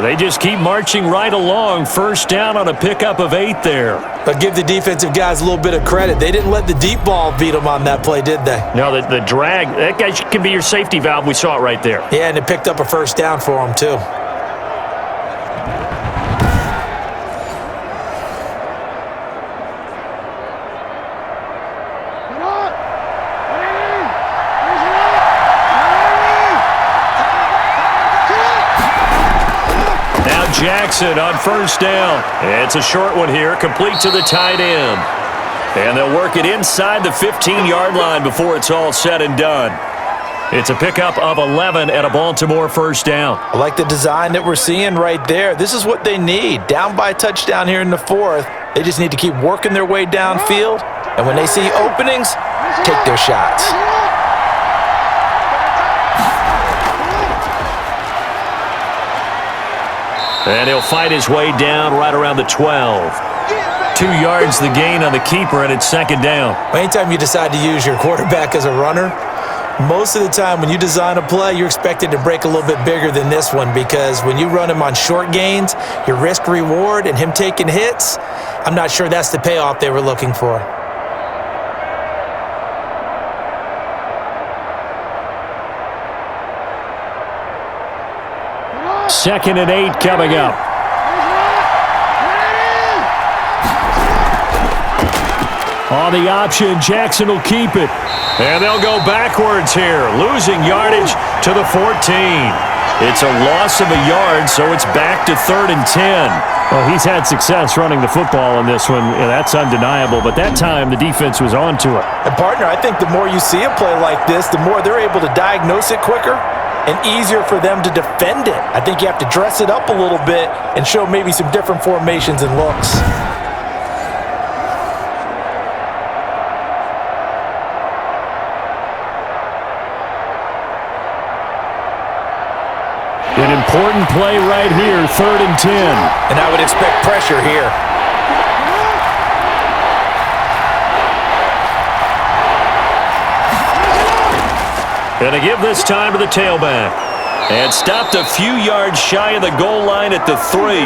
They just keep marching right along. First down on a pickup of 8 there. But give the defensive guys a little bit of credit. They didn't let the deep ball beat them on that play, did they? No, the drag, that guy can be your safety valve. We saw it right there. Yeah, and it picked up a first down for them, too. Jackson on first down. It's a short one here, complete to the tight end. And they'll work it inside the 15-yard line before it's all said and done. It's a pickup of 11 and a Baltimore first down. I like the design that we're seeing right there. This is what they need. Down by a touchdown here in the 4th. They just need to keep working their way downfield. And when they see openings, take their shots. And he'll fight his way down right around the 12. 2 yards the gain on the keeper, and it's second down. Anytime you decide to use your quarterback as a runner, most of the time when you design a play, you're expected to break a little bit bigger than this one, because when you run him on short gains, your risk-reward and him taking hits, I'm not sure that's the payoff they were looking for. Second and 8 coming up. On the option, Jackson will keep it. And they'll go backwards here, losing yardage to the 14. It's a loss of a yard, so it's back to 3rd and 10. Well, he's had success running the football in this one, and that's undeniable. But that time, the defense was on to it. And, partner, I think the more you see a play like this, the more they're able to diagnose it quicker and easier for them to defend it. I think you have to dress it up a little bit and show maybe some different formations and looks. An important play right here, 3rd and 10. And I would expect pressure here. And to give this time to the tailback. And stopped a few yards shy of the goal line at the 3.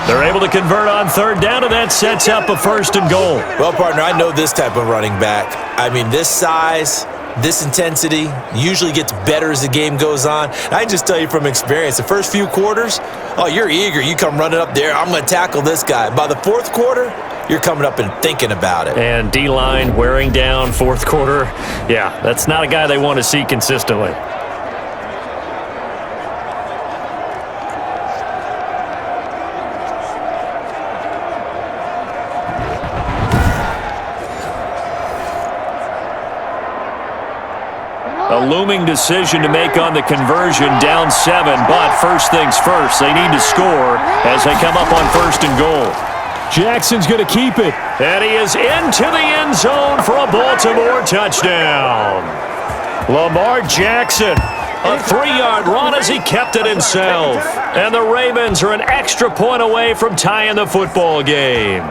They're able to convert on 3rd down, and that sets up a 1st and goal. Well, partner, I know this type of running back. I mean, this size, this intensity usually gets better as the game goes on. And I can just tell you from experience, the first few quarters, oh, you're eager. You come running up there, I'm going to tackle this guy. By the 4th quarter, you're coming up and thinking about it. And D-line wearing down 4th quarter. Yeah, that's not a guy they want to see consistently. A looming decision to make on the conversion, down 7. But first things first, they need to score as they come up on 1st and goal. Jackson's going to keep it. And he is into the end zone for a Baltimore touchdown. Lamar Jackson, a 3-yard run as he kept it himself. And the Ravens are an extra point away from tying the football game.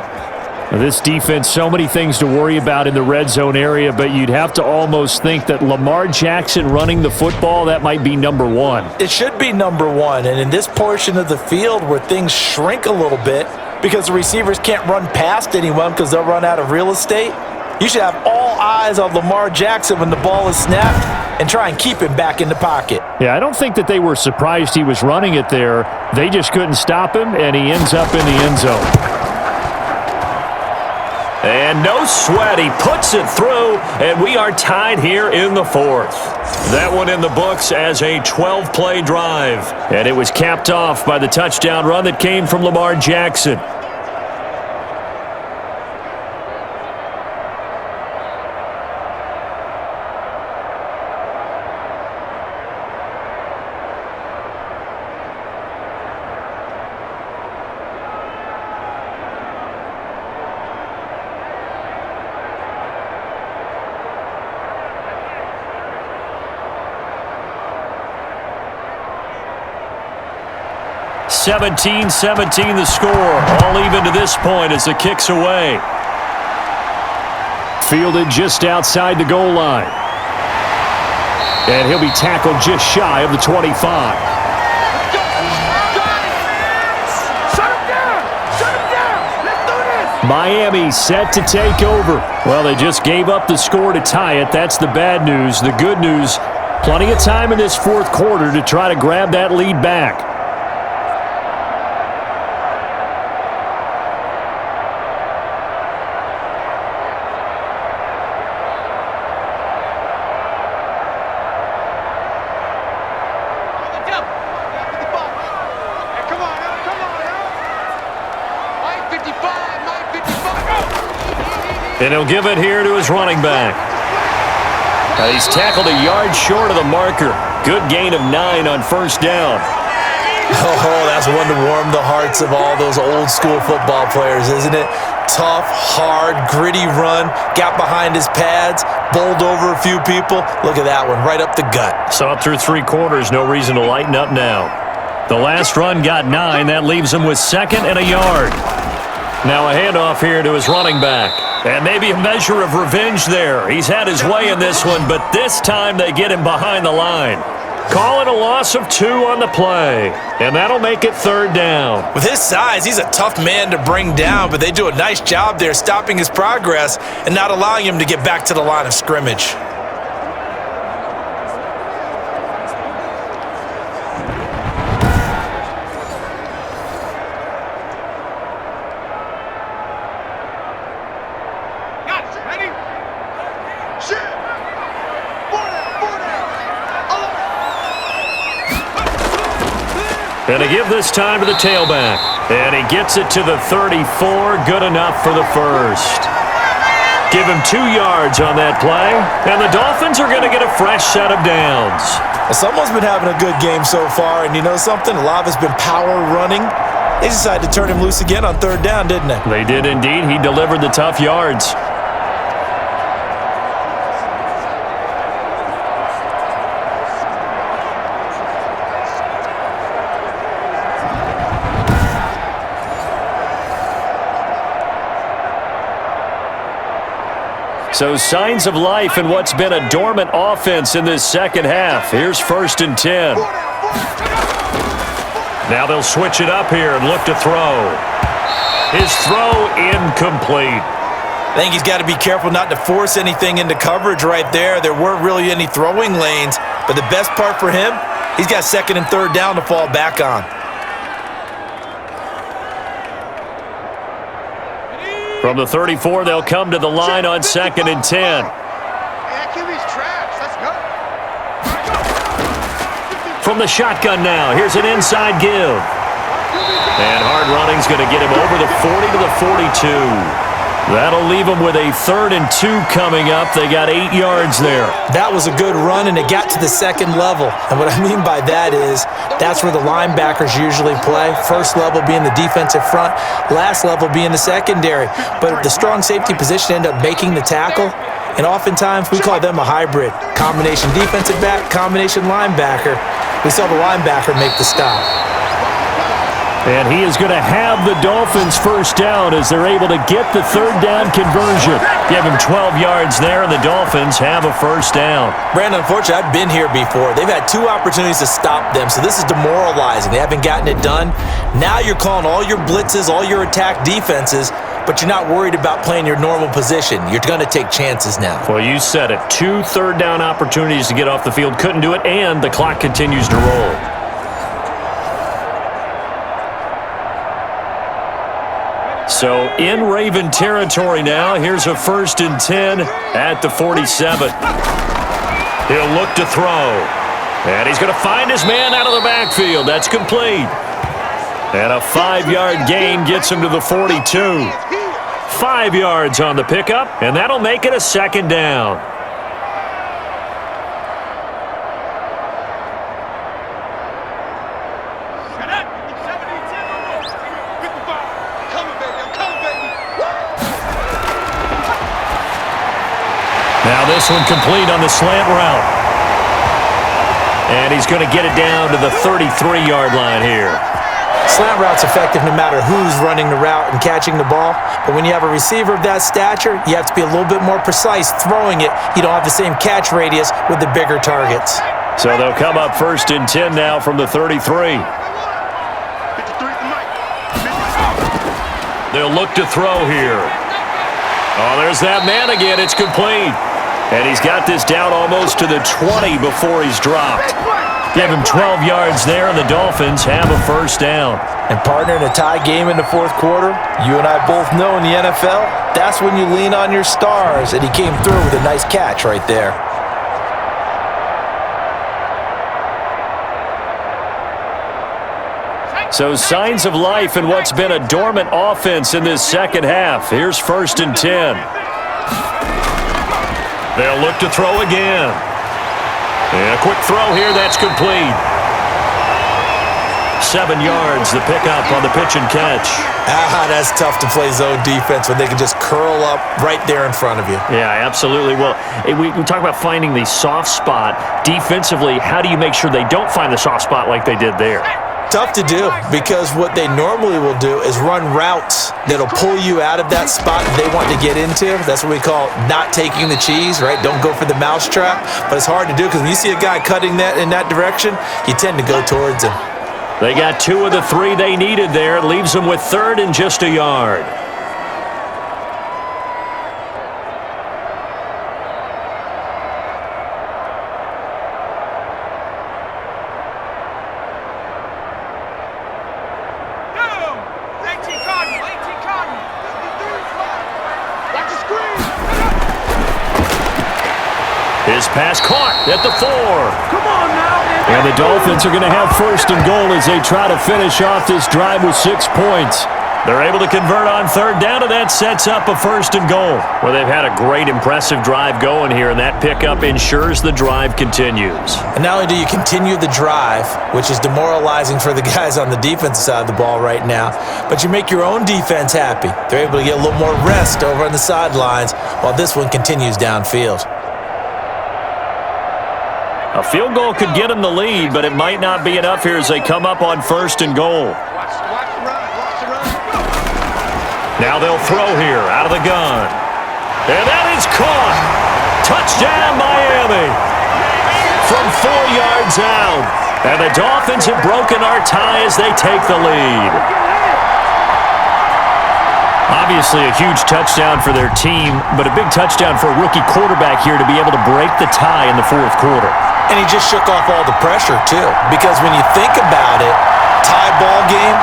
This defense, so many things to worry about in the red zone area, but you'd have to almost think that Lamar Jackson running the football, that might be number 1. It should be number 1, and in this portion of the field where things shrink a little bit because the receivers can't run past anyone because they'll run out of real estate, you should have all eyes on Lamar Jackson when the ball is snapped and try and keep him back in the pocket. Yeah, I don't think that they were surprised he was running it there. They just couldn't stop him, and he ends up in the end zone. And no sweat, he puts it through, and we are tied here in the 4th. That one in the books as a 12-play drive. And it was capped off by the touchdown run that came from Lamar Jackson. 17-17 the score. All even to this point as the kick's away. Fielded just outside the goal line. And he'll be tackled just shy of the 25. Miami set to take over. Well, they just gave up the score to tie it. That's the bad news. The good news, plenty of time in this fourth quarter to try to grab that lead back. And he'll give it here to his running back. He's tackled a yard short of the marker. Good gain of 9 on first down. Oh, that's one to warm the hearts of all those old school football players, isn't it? Tough, hard, gritty run. Got behind his pads, bowled over a few people. Look at that one, right up the gut. Saw it through 3 quarters. No reason to lighten up now. The last run got 9. That leaves him with 2nd and a yard. Now a handoff here to his running back. And maybe a measure of revenge there. He's had his way in this one, but this time they get him behind the line. Calling a loss of 2 on the play. And that'll make it 3rd down. With his size, he's a tough man to bring down, but they do a nice job there stopping his progress and not allowing him to get back to the line of scrimmage. And to give this time to the tailback. And he gets it to the 34. Good enough for the first. Give him 2 yards on that play. And the Dolphins are going to get a fresh set of downs. Someone's been having a good game so far, and you know something? A lot of it's been power running. They decided to turn him loose again on 3rd down, didn't they? They did indeed. He delivered the tough yards. So signs of life in what's been a dormant offense in this second half. Here's 1st and 10. Now they'll switch it up here and look to throw. His throw incomplete. I think he's got to be careful not to force anything into coverage right there. There weren't really any throwing lanes, but the best part for him, he's got 2nd and 3rd down to fall back on. From the 34, they'll come to the line on 2nd and 10. From the shotgun now, here's an inside give. And hard running's going to get him over the 40 to the 42. That'll leave them with a 3rd and 2 coming up. They got 8 yards there. That was a good run, and it got to the 2nd level. And what I mean by that is that's where the linebackers usually play. First level being the defensive front, last level being the secondary. But the strong safety position ended up making the tackle, and oftentimes we call them a hybrid. Combination defensive back, combination linebacker. We saw the linebacker make the stop. And he is going to have the Dolphins first down as they're able to get the 3rd down conversion. Give him 12 yards there, and the Dolphins have a first down. Brandon, unfortunately, I've been here before. They've had 2 opportunities to stop them, so this is demoralizing. They haven't gotten it done. Now you're calling all your blitzes, all your attack defenses, but you're not worried about playing your normal position. You're going to take chances now. Well, you said it. 2 3rd down opportunities to get off the field. Couldn't do it, and the clock continues to roll. So in Raven territory now. Here's a 1st and 10 at the 47. He'll look to throw. And he's going to find his man out of the backfield. That's complete. And a 5-yard gain gets him to the 42. 5 yards on the pickup, and that'll make it a 2nd down. Now this one complete on the slant route. And he's going to get it down to the 33-yard line here. Slant route's effective no matter who's running the route and catching the ball. But when you have a receiver of that stature, you have to be a little bit more precise throwing it. You don't have the same catch radius with the bigger targets. So they'll come up 1st and 10 now from the 33. They'll look to throw here. Oh, there's that man again. It's complete. And he's got this down almost to the 20 before he's dropped. Give him 12 yards there, and the Dolphins have a 1st down. And partner, in a tie game in the 4th quarter, you and I both know in the NFL, that's when you lean on your stars, and he came through with a nice catch right there. So signs of life in what's been a dormant offense in this 2nd half. Here's 1st and 10. They'll look to throw again. And a quick throw here, that's complete. 7 yards, the pickup on the pitch and catch. That's tough to play zone defense when they can just curl up right there in front of you. Yeah, absolutely. Well, we talk about finding the soft spot. Defensively, how do you make sure they don't find the soft spot like they did there? Tough to do, because what they normally will do is run routes that'll pull you out of that spot they want to get into. That's what we call not taking the cheese, right? Don't go for the mousetrap. But it's hard to do because when you see a guy cutting that in that direction, you tend to go towards him. They got 2 of the 3 they needed there. It leaves them with 3rd and just a yard. His pass caught at the 4. Come on now. And the Dolphins are going to have 1st and goal as they try to finish off this drive with 6 points. They're able to convert on 3rd down, and that sets up a 1st and goal. Well, they've had a great, impressive drive going here, and that pickup ensures the drive continues. And not only do you continue the drive, which is demoralizing for the guys on the defensive side of the ball right now, but you make your own defense happy. They're able to get a little more rest over on the sidelines while this one continues downfield. A field goal could get them the lead, but it might not be enough here as they come up on 1st and goal. Now they'll throw here out of the gun. And that is caught. Touchdown, Miami. From 4 yards out. And the Dolphins have broken our tie as they take the lead. Obviously a huge touchdown for their team, but a big touchdown for a rookie quarterback here to be able to break the tie in the 4th quarter. And he just shook off all the pressure, too. Because when you think about it, tie ball game,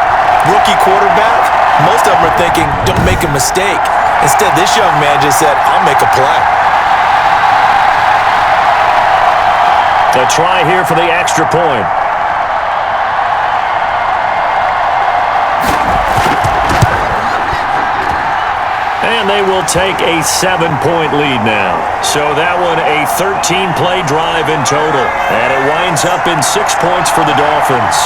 rookie quarterback, most of them are thinking, don't make a mistake. Instead, this young man just said, I'll make a play. A try here for the extra point. And they will take a 7-point lead now. So that one a 13-play drive in total. And it winds up in 6 points for the Dolphins.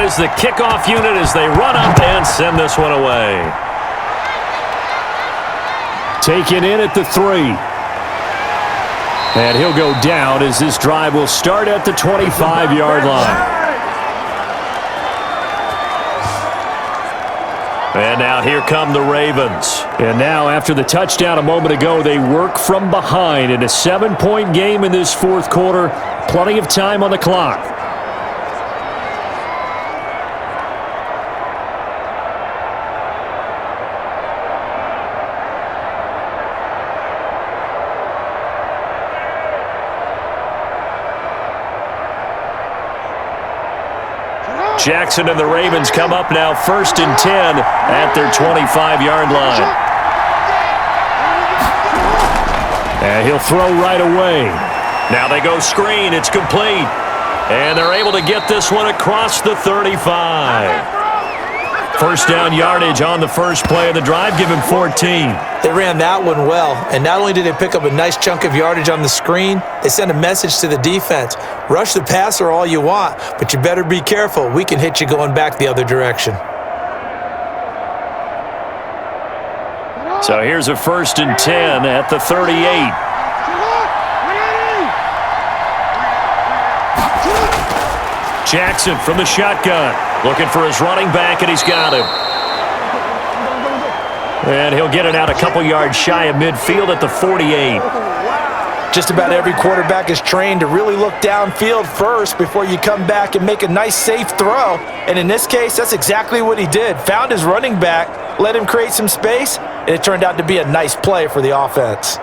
Is the kickoff unit as they run up and send this one away. Taken in at the 3. And he'll go down as this drive will start at the 25-yard line. And now here come the Ravens. And now after the touchdown a moment ago, they work from behind in a 7-point game in this 4th quarter. Plenty of time on the clock. Jackson and the Ravens come up now 1st and 10 at their 25-yard line. And he'll throw right away. Now they go screen. It's complete. And they're able to get this one across the 35. First down yardage on the first play of the drive. Give him 14. They ran that one well, and not only did they pick up a nice chunk of yardage on the screen, they sent a message to the defense. Rush the passer all you want, but you better be careful. We can hit you going back the other direction. So here's a 1st and 10 at the 38. Jackson from the shotgun, looking for his running back, and he's got him. And he'll get it out a couple yards shy of midfield at the 48. Just about every quarterback is trained to really look downfield first before you come back and make a nice, safe throw. And in this case, that's exactly what he did. Found his running back, let him create some space, and it turned out to be a nice play for the offense.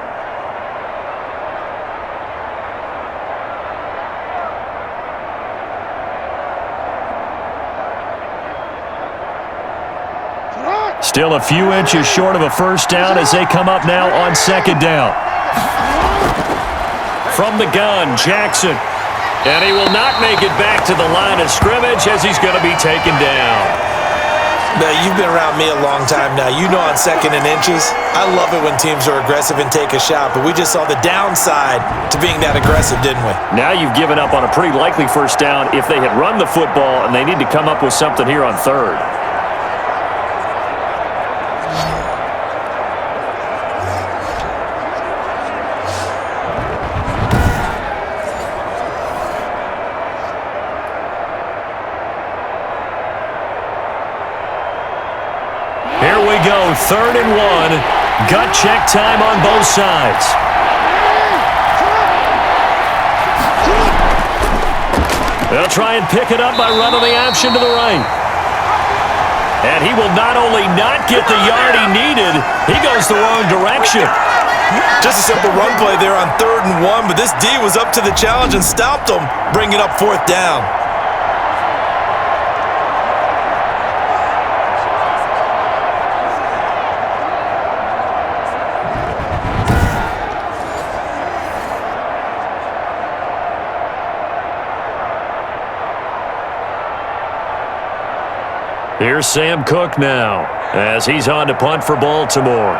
Still a few inches short of a first down as they come up now on 2nd down. From the gun, Jackson. And he will not make it back to the line of scrimmage as he's going to be taken down. Now, you've been around me a long time now. You know on 2nd and inches, I love it when teams are aggressive and take a shot, but we just saw the downside to being that aggressive, didn't we? Now you've given up on a pretty likely first down if they had run the football, and they need to come up with something here on 3rd. Here we go, 3rd and 1. Gut check time on both sides. They'll try and pick it up by running the option to the right. And he will not only not get the yard he needed, he goes the wrong direction. Just a simple run play there on 3rd and 1, but this D was up to the challenge and stopped him, bringing up 4th down. Here's Sam Cook now as he's on to punt for Baltimore.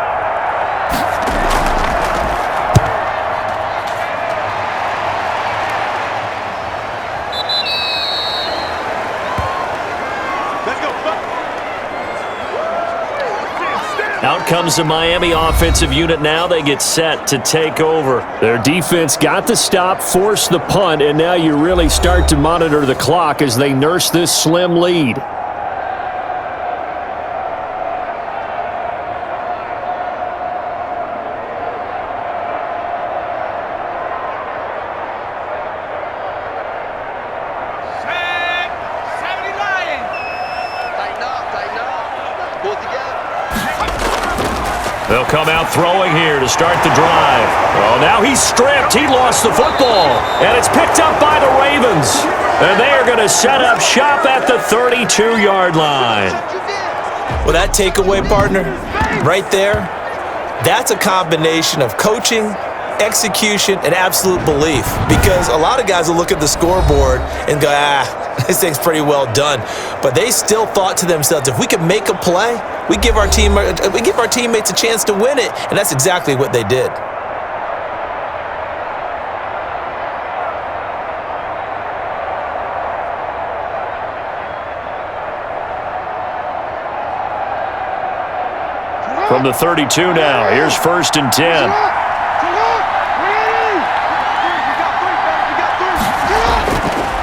Out comes the Miami offensive unit now. They get set to take over. Their defense got the stop, forced the punt, and now you really start to monitor the clock as they nurse this slim lead. They'll come out throwing here to start the drive. Oh, now he's stripped. He lost the football. And it's picked up by the Ravens. And they are going to set up shop at the 32-yard line. Well, that takeaway, partner, right there, that's a combination of coaching, execution, and absolute belief. Because a lot of guys will look at the scoreboard and go, this thing's pretty well done. But they still thought to themselves, if we can make a play, we give our teammates a chance to win it. And that's exactly what they did. From the 32 now, here's 1st and 10.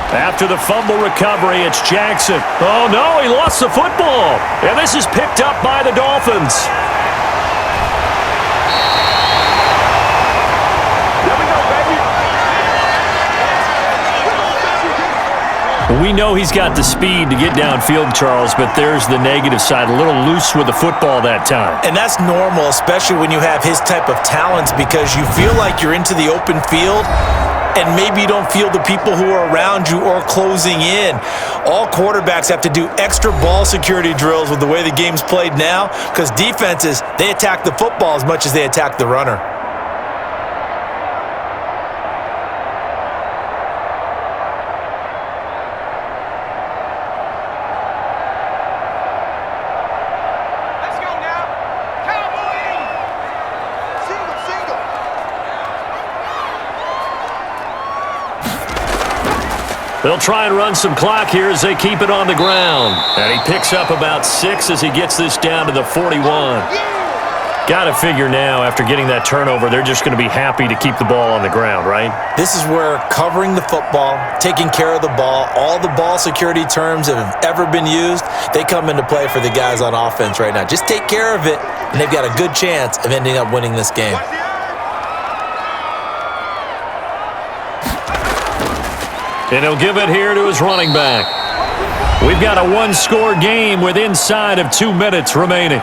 After the fumble recovery, it's Jackson. Oh, no, he lost the football. And this is picked up by the Dolphins. We know he's got the speed to get downfield, Charles, but there's the negative side. A little loose with the football that time. And that's normal, especially when you have his type of talents, because you feel like you're into the open field and maybe you don't feel the people who are around you or closing in. All quarterbacks have to do extra ball security drills with the way the game's played now, because defenses, they attack the football as much as they attack the runner. They'll try and run some clock here as they keep it on the ground. And he picks up about 6 as he gets this down to the 41. Got to figure now, after getting that turnover, they're just going to be happy to keep the ball on the ground, right? This is where covering the football, taking care of the ball, all the ball security terms that have ever been used, they come into play for the guys on offense right now. Just take care of it, and they've got a good chance of ending up winning this game. And he'll give it here to his running back. We've got a one-score game with inside of 2 minutes remaining.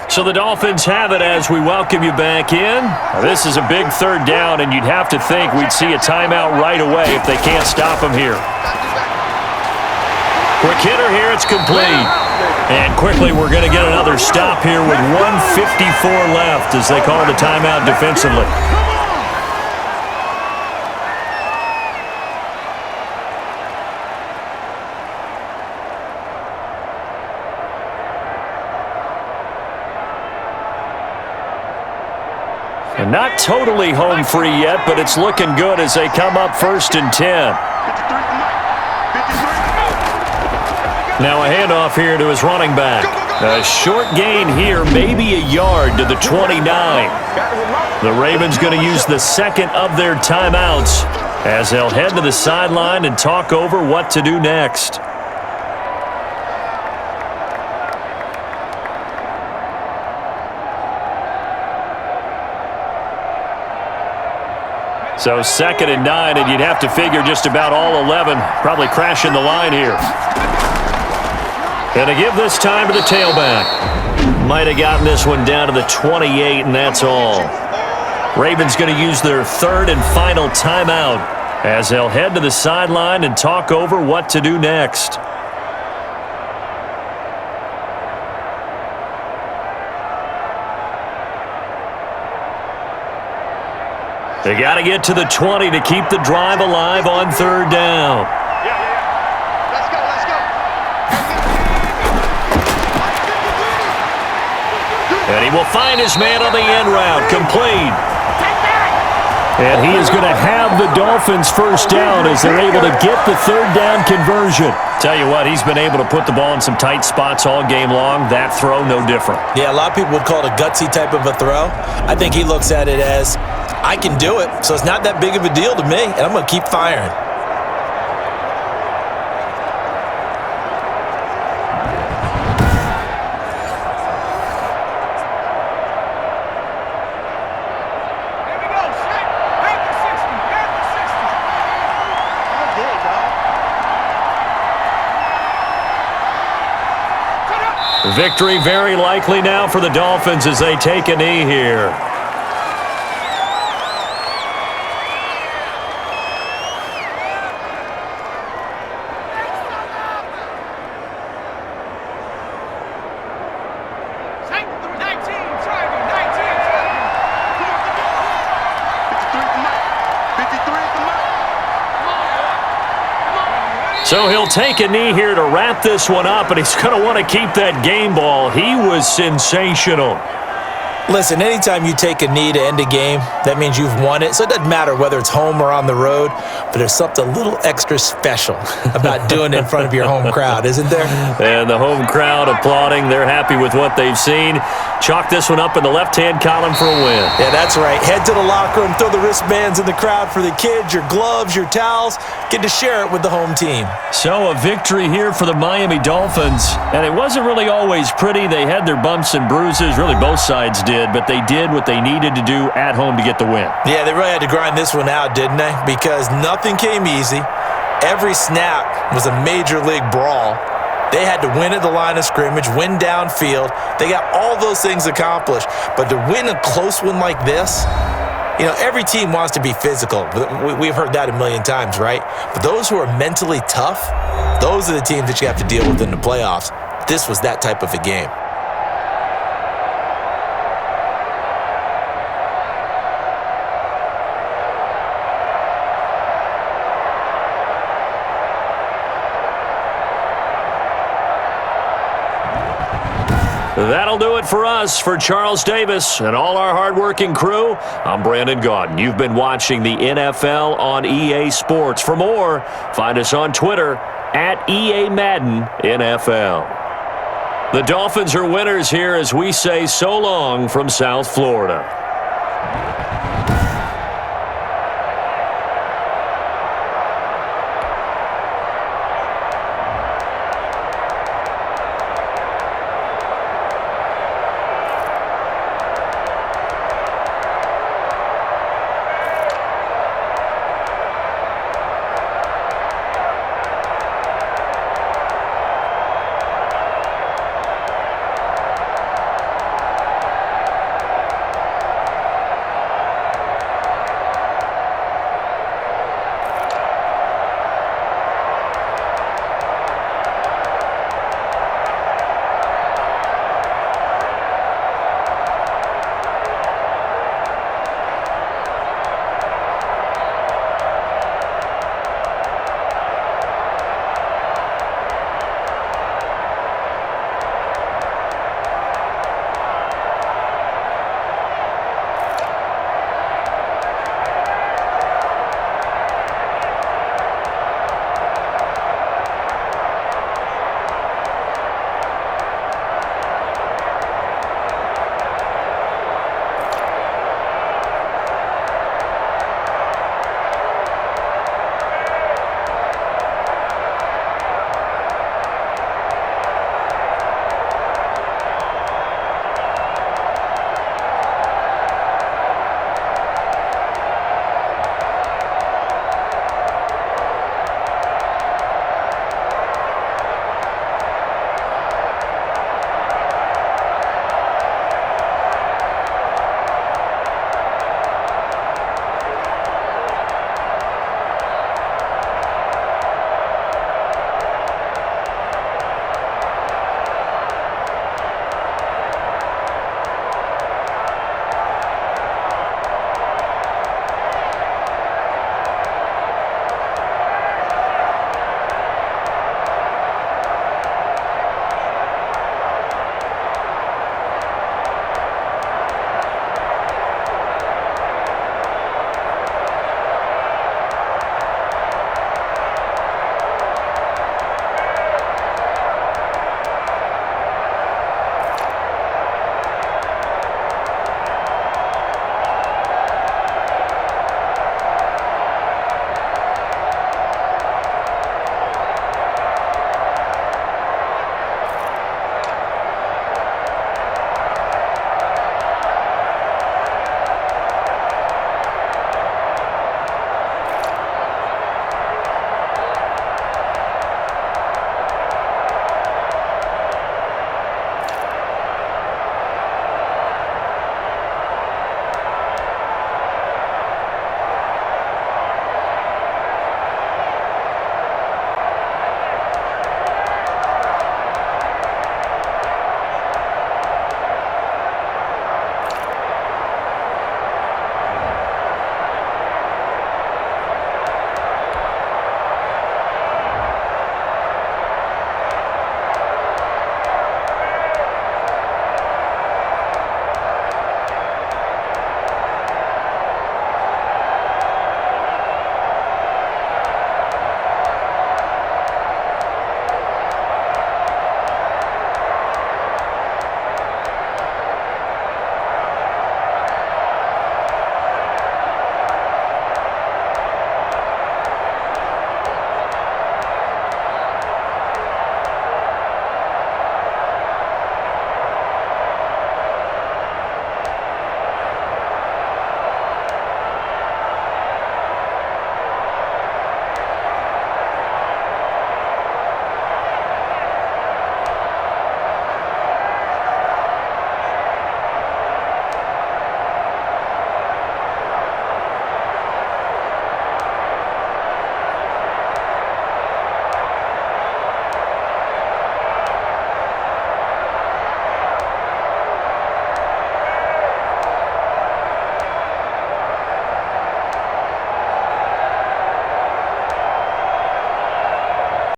So the Dolphins have it as we welcome you back in. This is a big third down, and you'd have to think we'd see a timeout right away if they can't stop him here. Quick hitter here, it's complete. And quickly we're going to get another stop here with 1:54 left as they call the timeout defensively. And not totally home free yet, but it's looking good as they come up 1st and 10. Now a handoff here to his running back. A short gain here, maybe a yard to the 29. The Ravens going to use the second of their timeouts as they'll head to the sideline and talk over what to do next. So 2nd and 9, and you'd have to figure just about all 11 probably crashing the line here. Going to give this time to the tailback. Might have gotten this one down to the 28, and that's all. Ravens going to use their 3rd and final timeout as they'll head to the sideline and talk over what to do next. They got to get to the 20 to keep the drive alive on 3rd down. Let's go. And he will find his man on the end route, complete. And he is going to have the Dolphins first down as they're able to get the 3rd down conversion. Tell you what, he's been able to put the ball in some tight spots all game long. That throw, no different. Yeah, a lot of people would call it a gutsy type of a throw. I think he looks at it as, I can do it, so it's not that big of a deal to me, and I'm going to keep firing. Victory very likely now for the Dolphins as they take a knee here. So he'll take a knee here to wrap this one up, and he's going to want to keep that game ball. He was sensational. Listen, anytime you take a knee to end a game, that means you've won it. So it doesn't matter whether it's home or on the road, but there's something a little extra special about doing it in front of your home crowd, isn't there? And the home crowd applauding. They're happy with what they've seen. Chalk this one up in the left-hand column for a win. Yeah, that's right. Head to the locker room, throw the wristbands in the crowd for the kids, your gloves, your towels. Get to share it with the home team. So a victory here for the Miami Dolphins. And it wasn't really always pretty. They had their bumps and bruises. Really, both sides did. But they did what they needed to do at home to get the win. Yeah, they really had to grind this one out, didn't they? Because nothing came easy. Every snap was a major league brawl. They had to win at the line of scrimmage, win downfield. They got all those things accomplished. But to win a close one like this, you know, every team wants to be physical. We've heard that a million times, right? But those who are mentally tough, those are the teams that you have to deal with in the playoffs. This was that type of a game. That'll do it for us. For Charles Davis and all our hardworking crew, I'm Brandon Gaudin. You've been watching the NFL on EA Sports. For more, find us on Twitter at EA Madden NFL. The Dolphins are winners here as we say so long from South Florida.